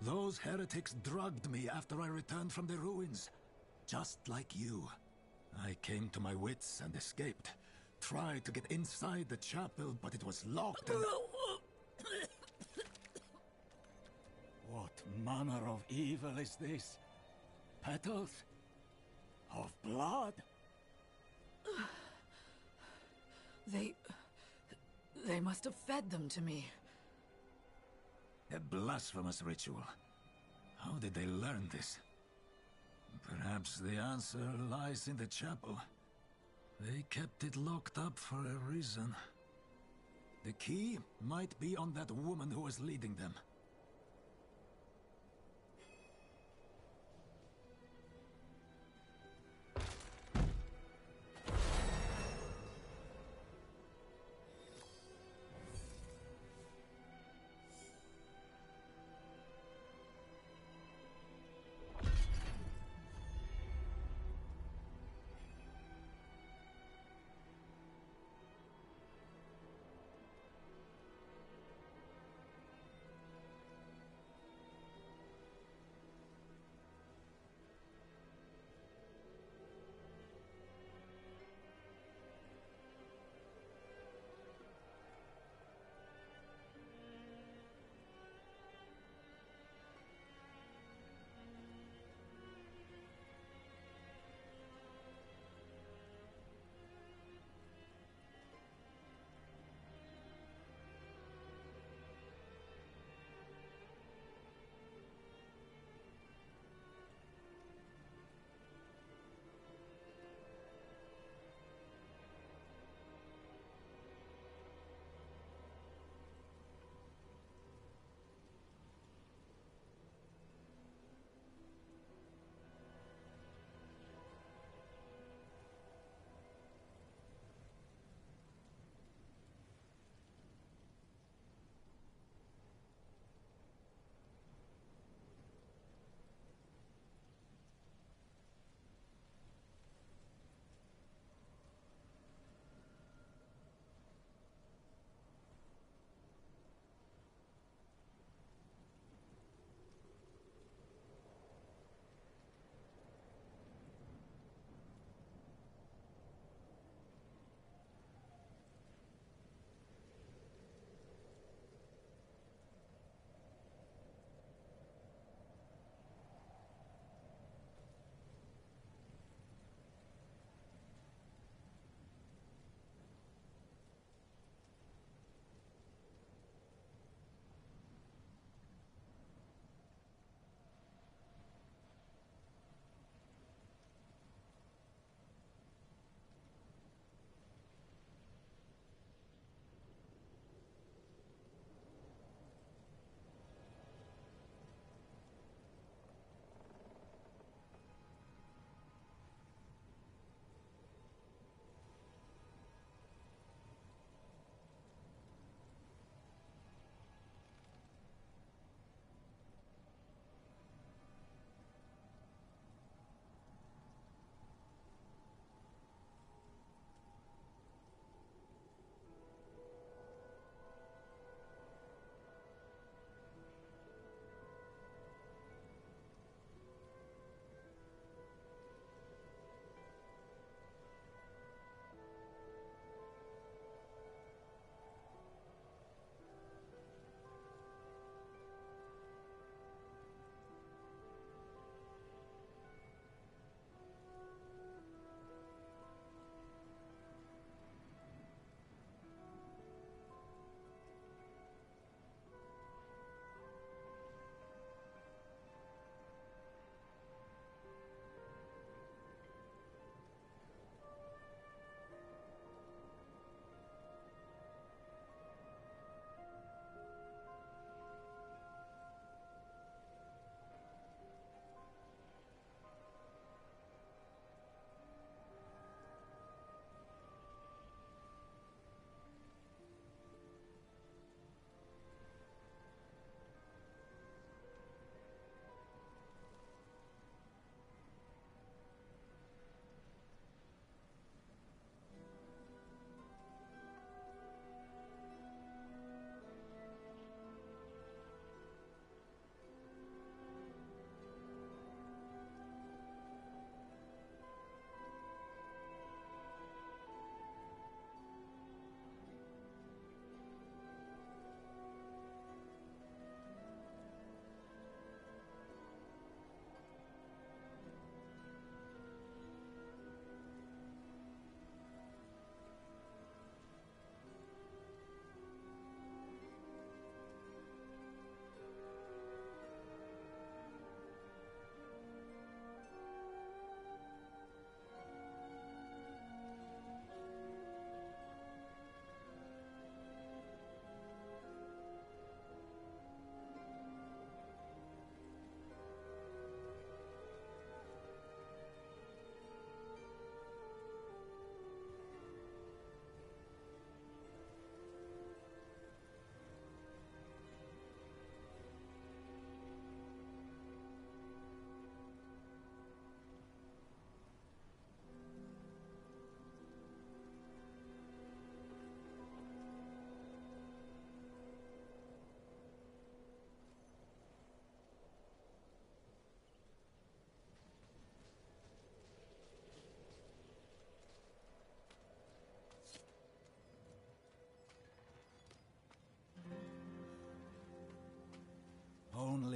Those heretics drugged me after I returned from the ruins. Just like you. I came to my wits and escaped. Tried to get inside the chapel, but it was locked and... What manner of evil is this? Petals? Of blood? They must have fed them to me. A blasphemous ritual. How did they learn this? Perhaps the answer lies in the chapel. They kept it locked up for a reason. The key might be on that woman who was leading them.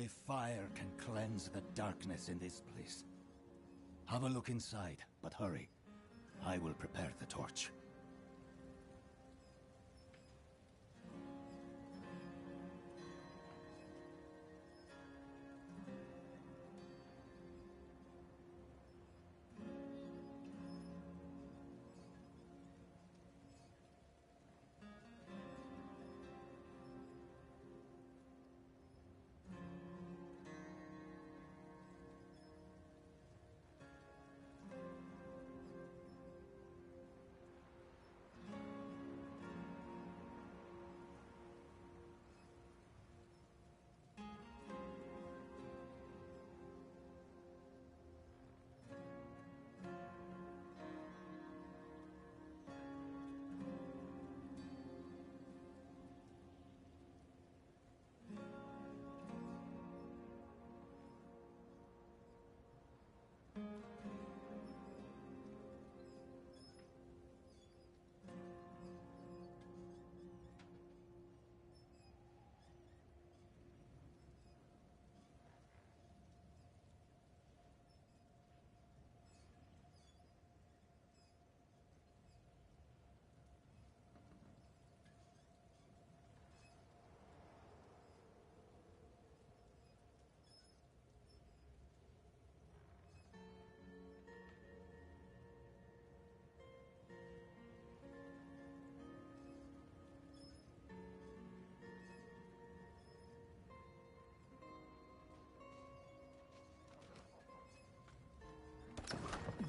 Only fire can cleanse the darkness in this place. Have a look inside, but hurry. I will prepare the torch.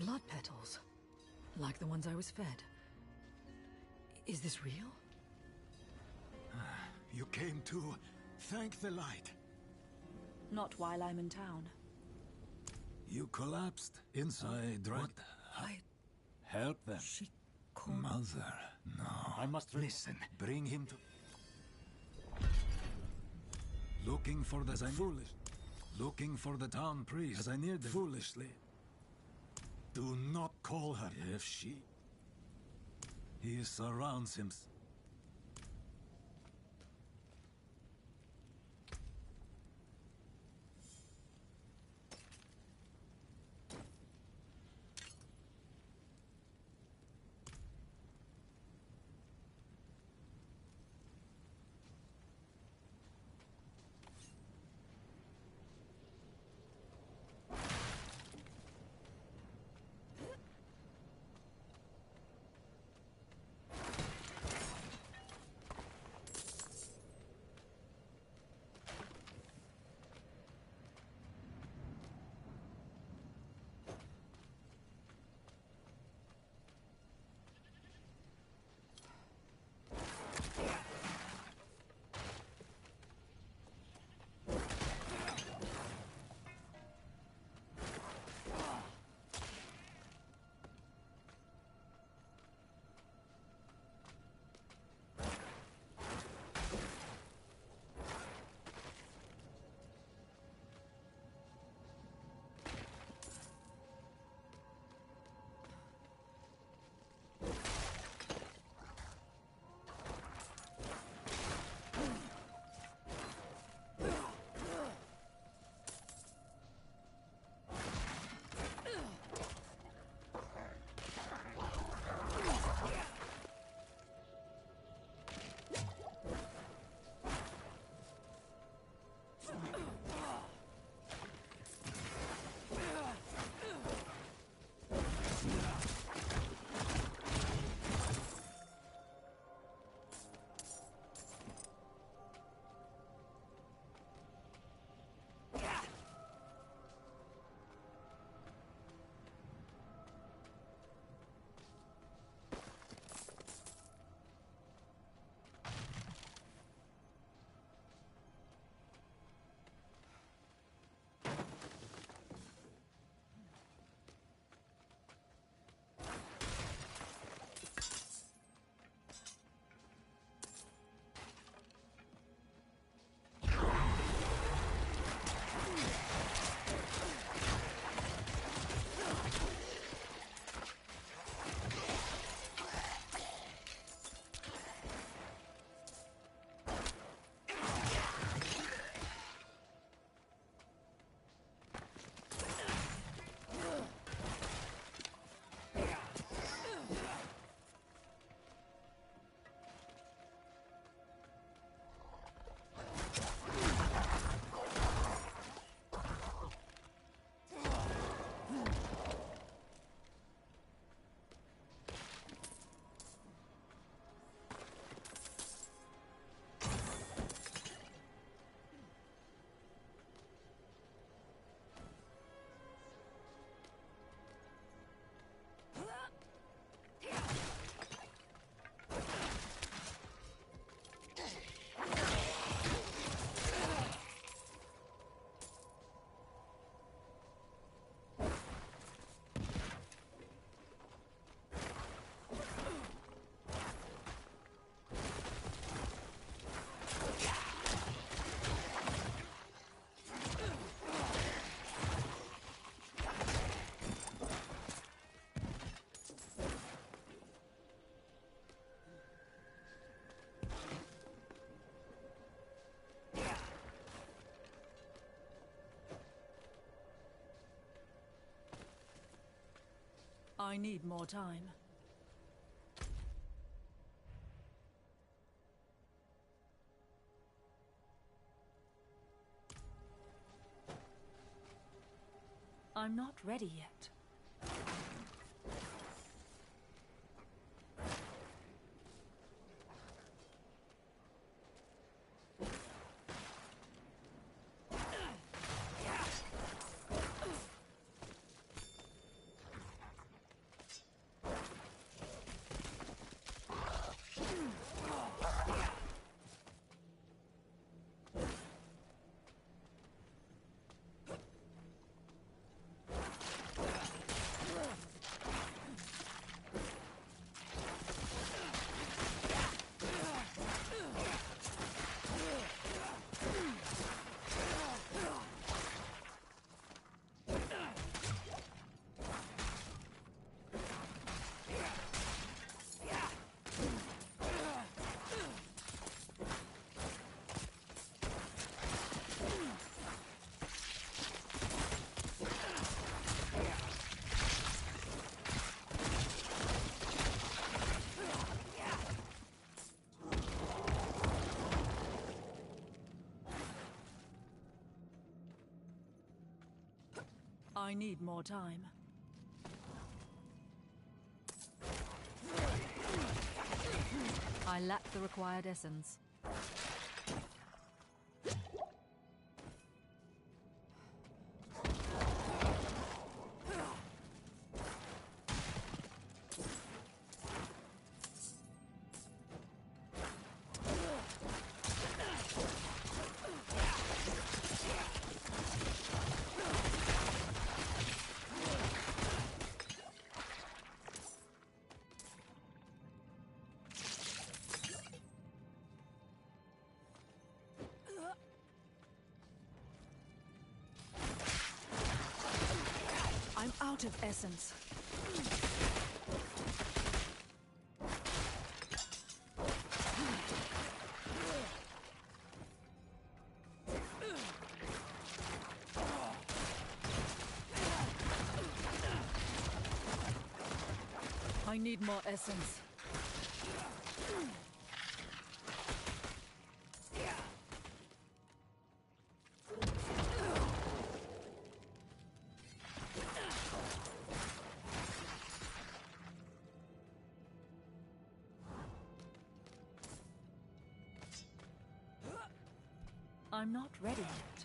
Blood petals. Like the ones I was fed. Is this real? You came to thank the light. Not while I'm in town. You collapsed inside, right? Help them. She called... Mother, no. I must listen. Bring him to... Looking for the foolish. Looking for the town priest as I neared them. Foolishly. Do not call her. If she... He surrounds him. I need more time. I'm not ready yet. I need more time. I lack the required essence. I'm out of essence. I need more essence. I'm not ready yet.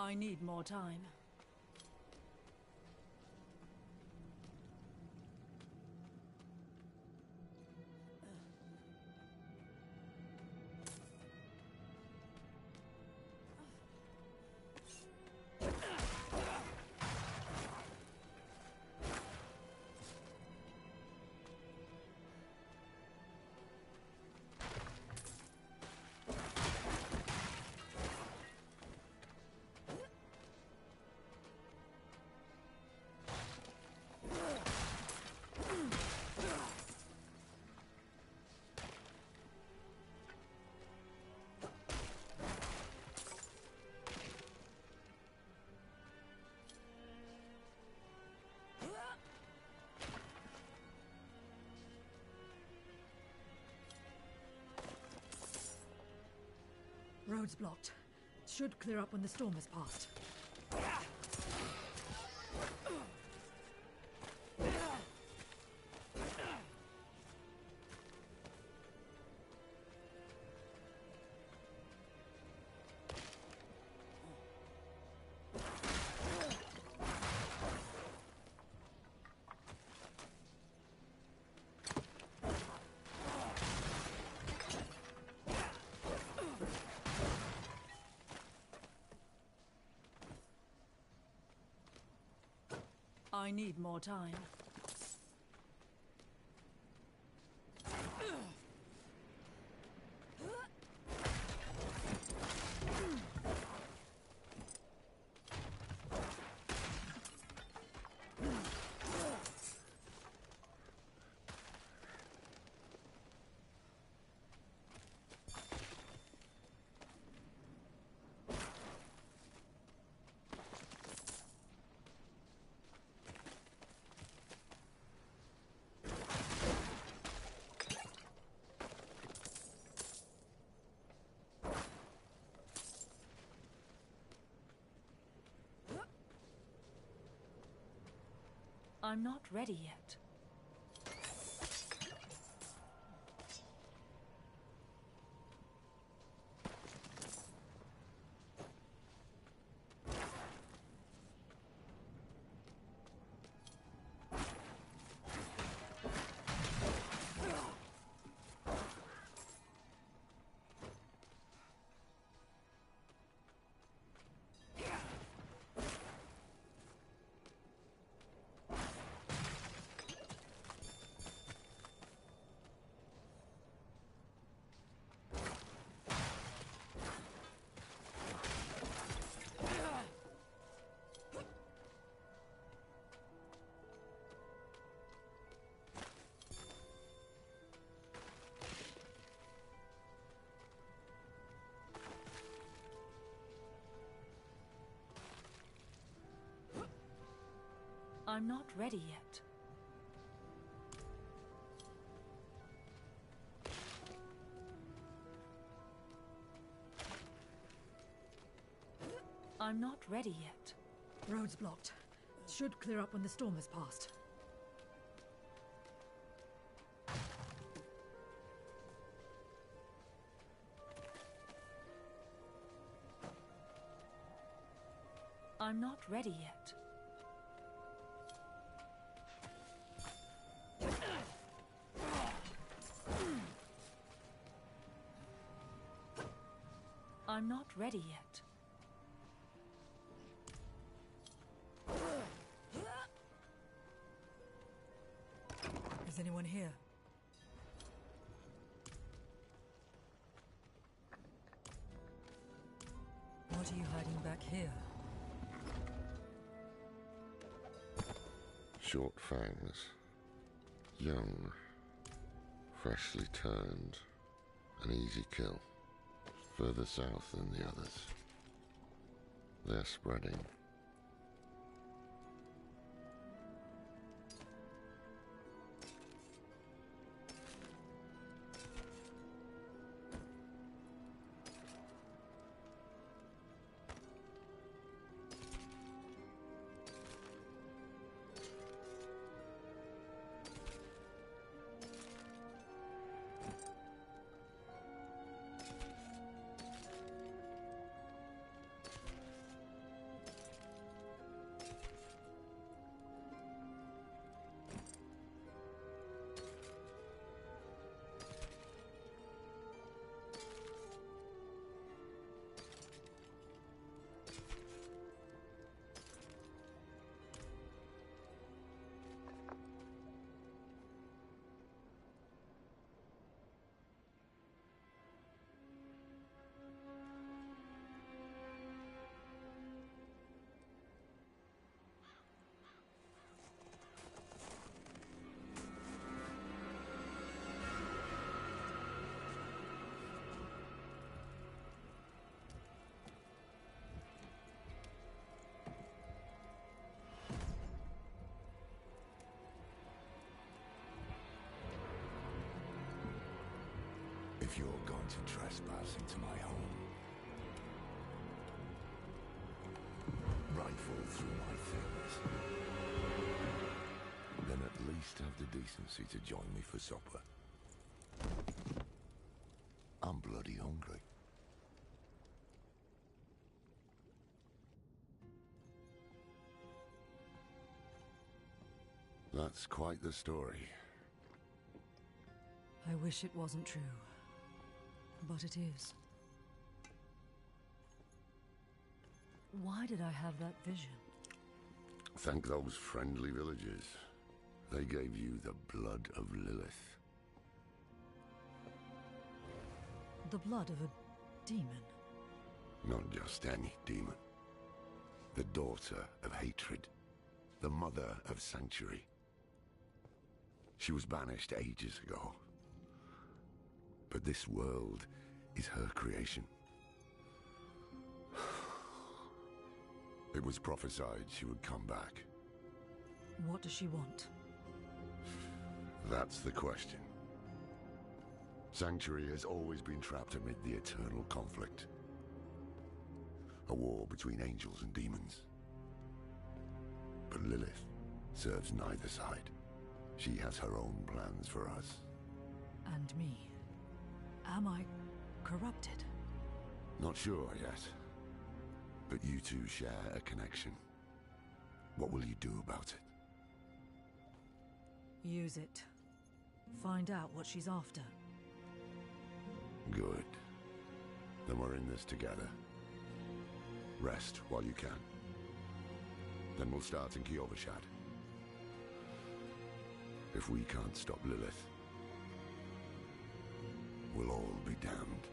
I need more time. Road's blocked. Should clear up when the storm has passed. I need more time. I'm not ready yet. I'm not ready yet. I'm not ready yet. Road's blocked. Should clear up when the storm has passed. I'm not ready yet. I'm not ready yet. Is anyone here? What are you hiding back here? Short fangs. Young. Freshly turned. An easy kill. Further south than the others. They're spreading. If you're going to trespass into my home, rifle through my things, then at least have the decency to join me for supper. I'm bloody hungry. That's quite the story. I wish it wasn't true, but it is. Why did I have that vision? Thank those friendly villagers. They gave you the blood of Lilith. The blood of a demon. Not just any demon. The daughter of hatred. The mother of sanctuary. She was banished ages ago. But this world is her creation. It was prophesied she would come back. What does she want? That's the question. Sanctuary has always been trapped amid the eternal conflict. A war between angels and demons. But Lilith serves neither side. She has her own plans for us. And me. Am I corrupted? Not sure yet. But you two share a connection. What will you do about it? Use it. Find out what she's after. Good. Then we're in this together. Rest while you can. Then we'll start in Kyovashad. If we can't stop Lilith, we'll all be damned.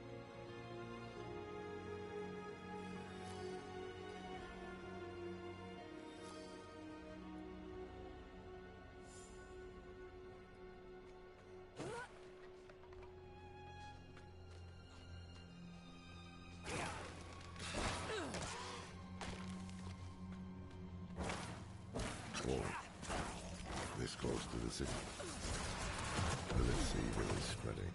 This close to the city. Lilith's evil is spreading.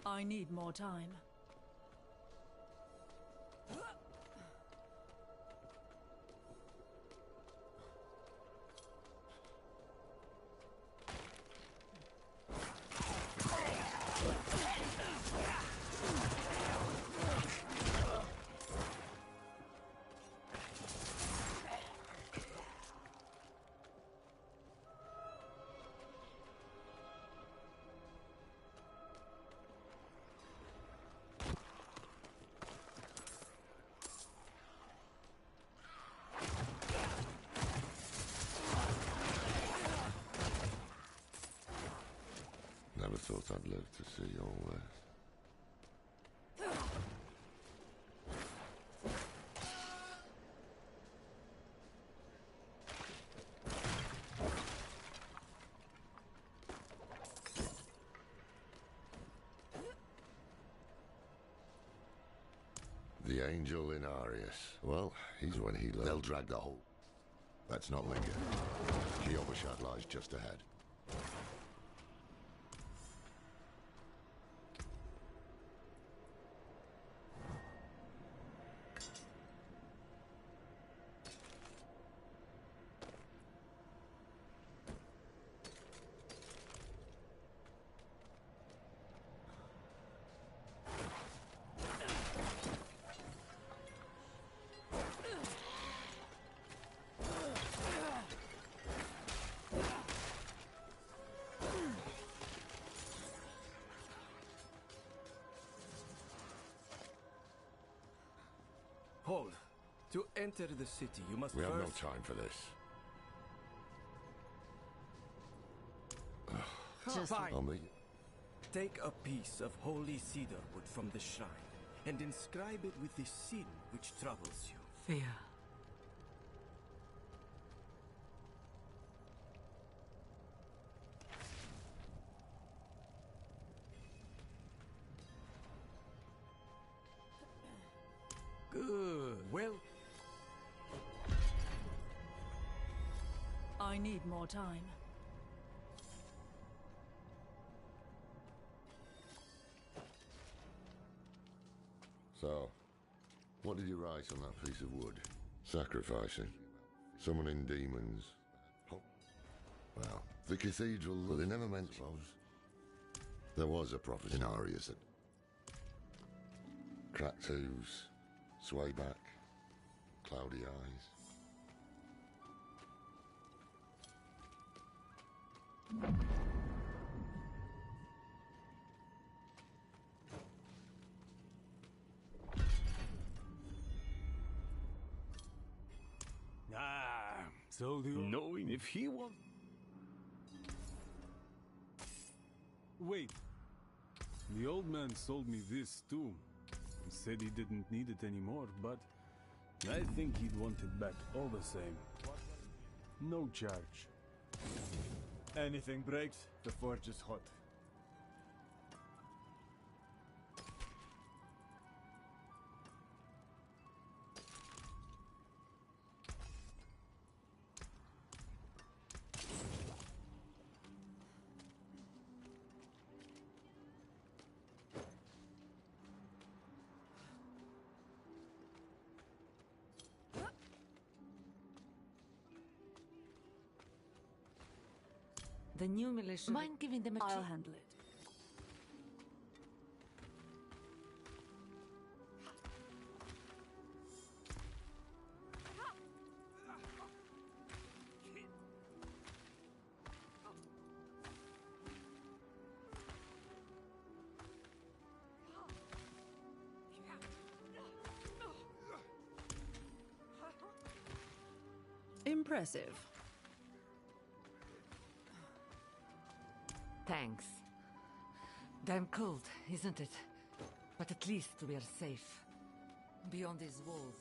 I need more time. thought I'd live to see all this. The angel in Arius. Well, he's when he left. They'll drag the whole. Let's not linger. Kiyovershad lies just ahead. Hold. To enter the city, you must We first... have no time for this. Just fine. I'll meet you. Take a piece of holy cedar wood from the shrine and inscribe it with the sin which troubles you. Fear. Good. Well, I need more time. So, what did you write on that piece of wood? Sacrificing. Summoning demons. Well, the cathedral... Well, they never mentioned... There was a prophet in Arius that... Cracked hooves, sway back, cloudy eyes. So do you... Knowing if he was... Wait. The old man sold me this too. He said he didn't need it anymore, but I think he'd want it back all the same. No charge. Anything breaks, the forge is hot. The new militia... Mind giving them a I'll handle it. Impressive. Thanks. Damn cold, isn't it? But at least we're safe. Beyond these walls.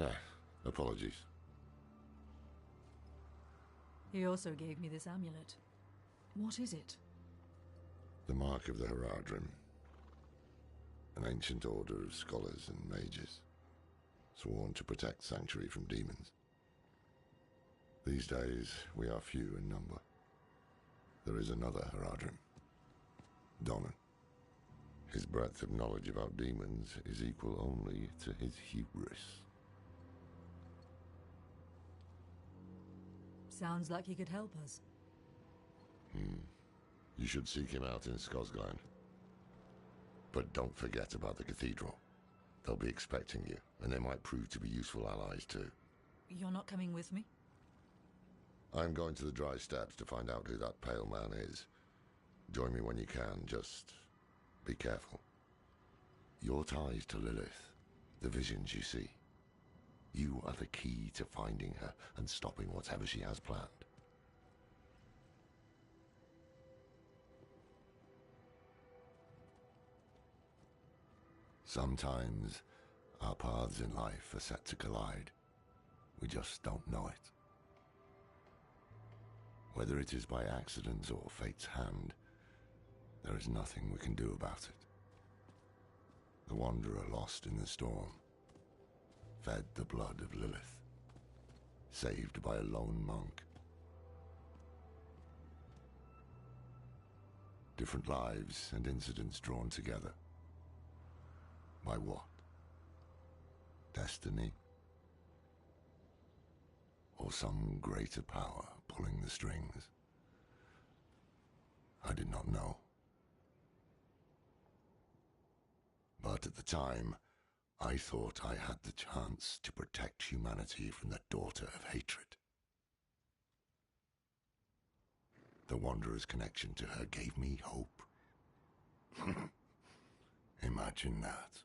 Ah, apologies. He also gave me this amulet. What is it? The Mark of the Heradrim. An ancient order of scholars and mages, sworn to protect Sanctuary from demons. These days, we are few in number. There is another Heradrim, Donan. His breadth of knowledge about demons is equal only to his hubris. Sounds like he could help us. You should seek him out in Skosglen. But don't forget about the cathedral. They'll be expecting you, and they might prove to be useful allies too. You're not coming with me? I'm going to the Dry Steppes to find out who that pale man is. Join me when you can, just be careful. Your ties to Lilith, the visions you see. You are the key to finding her and stopping whatever she has planned. Sometimes our paths in life are set to collide. We just don't know it. Whether it is by accident or fate's hand, there is nothing we can do about it. The wanderer lost in the storm, fed the blood of Lilith, saved by a lone monk. Different lives and incidents drawn together. By what? Destiny? Or some greater power pulling the strings? I did not know. But at the time, I thought I had the chance to protect humanity from the daughter of hatred. The Wanderer's connection to her gave me hope. Imagine that.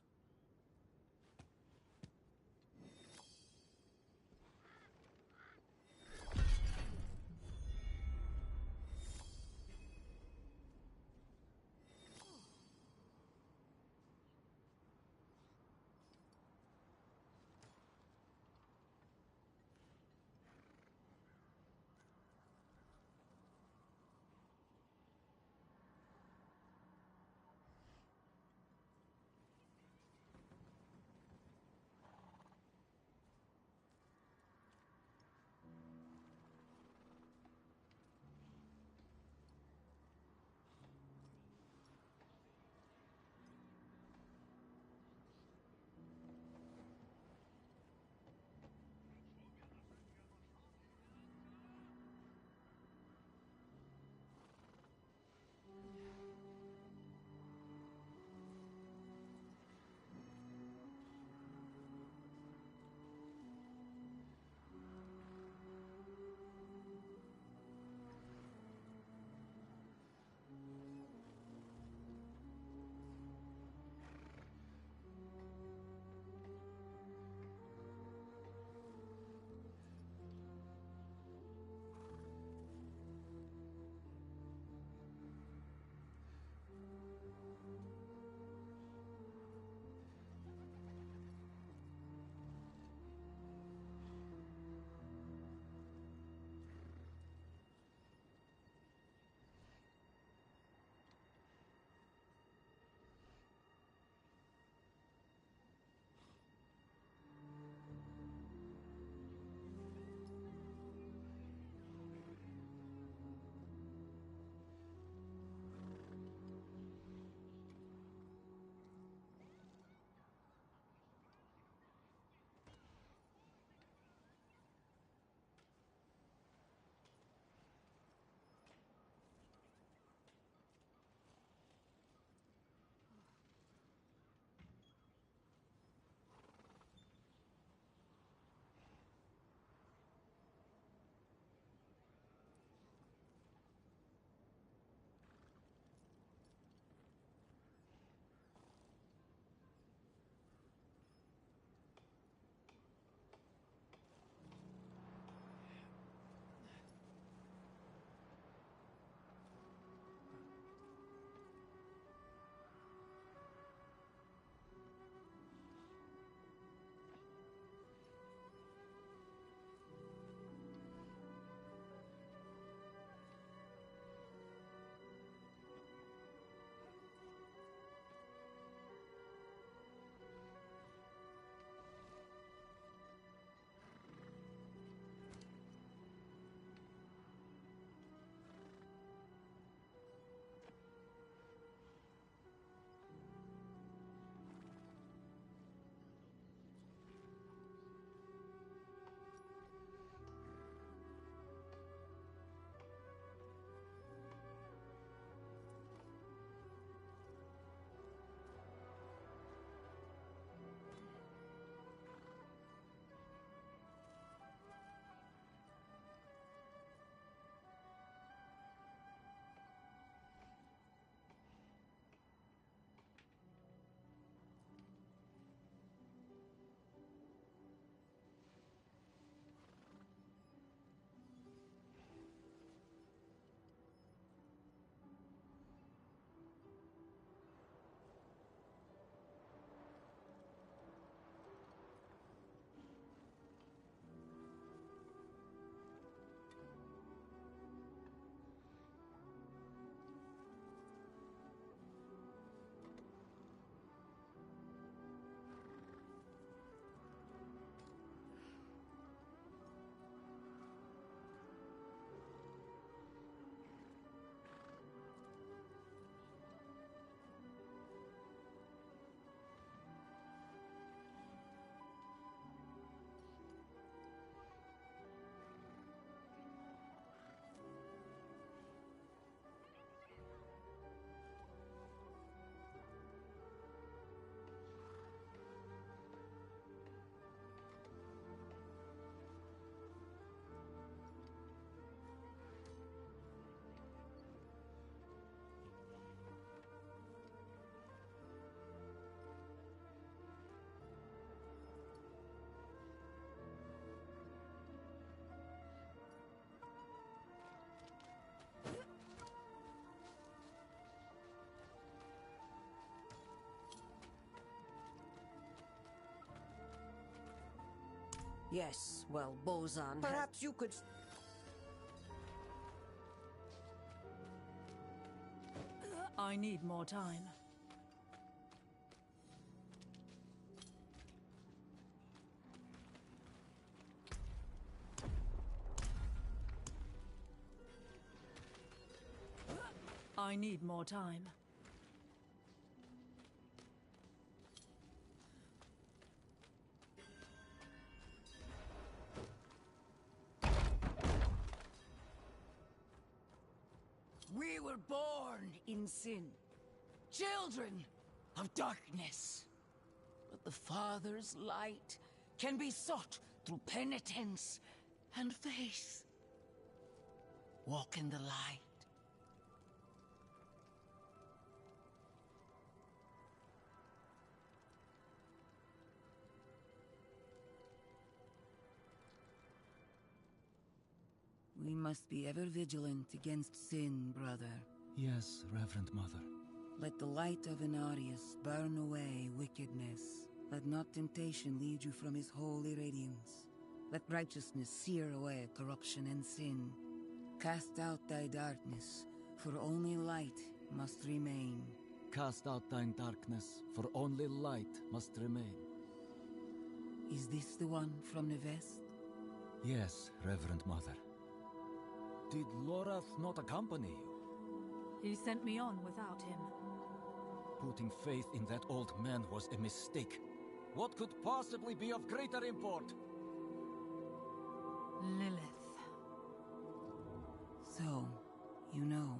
Yes, well, Bozan Perhaps you could... I need more time. I need more time. We were born in sin, children of darkness. But the Father's light can be sought through penitence and faith. Walk in the light. We must be ever vigilant against sin, brother. Yes, Reverend Mother. Let the light of Inarius burn away wickedness. Let not temptation lead you from his holy radiance. Let righteousness sear away corruption and sin. Cast out thy darkness, for only light must remain. Cast out thine darkness, for only light must remain. Is this the one from Nevest? Yes, Reverend Mother. Did Lorath not accompany you? He sent me on without him. Putting faith in that old man was a mistake. What could possibly be of greater import? Lilith. So, you know.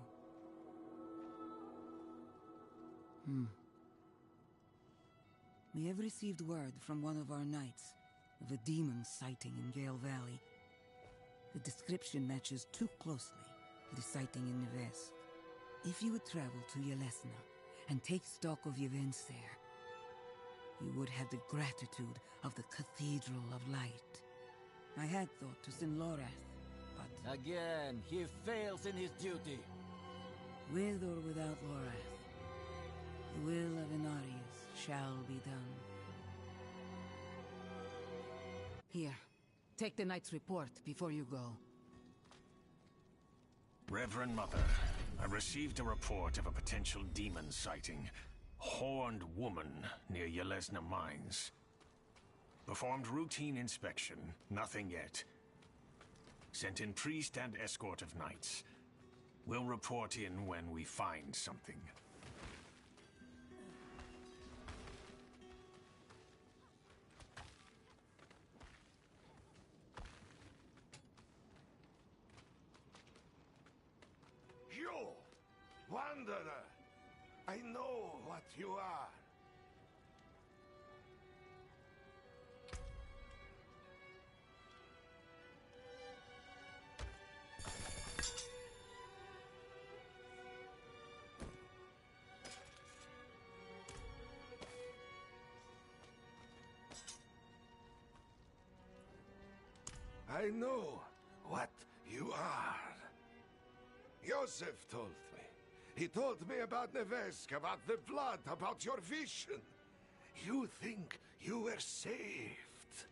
We have received word from one of our knights of a demon sighting in Gale Valley. The description matches too closely to the sighting in Nevest. If you would travel to Yelesna and take stock of the events there, you would have the gratitude of the Cathedral of Light. I had thought to send Lorath, but... Again, he fails in his duty. With or without Lorath, the will of Inarius shall be done. Here, take the knight's report before you go. Reverend Mother, I received a report of a potential demon sighting. Horned woman near Yelesna Mines. Performed routine inspection, nothing yet. Sent in priest and escort of knights. We'll report in when we find something. You, wanderer, I know what you are. I know what you are. Joseph told me. He told me about Nevesk, about the blood, about your vision. You think you were saved.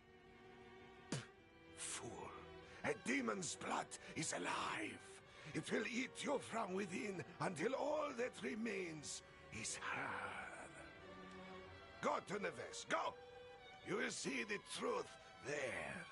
Fool. A demon's blood is alive. It will eat you from within until all that remains is her. Go to Nevesk, go! You will see the truth there.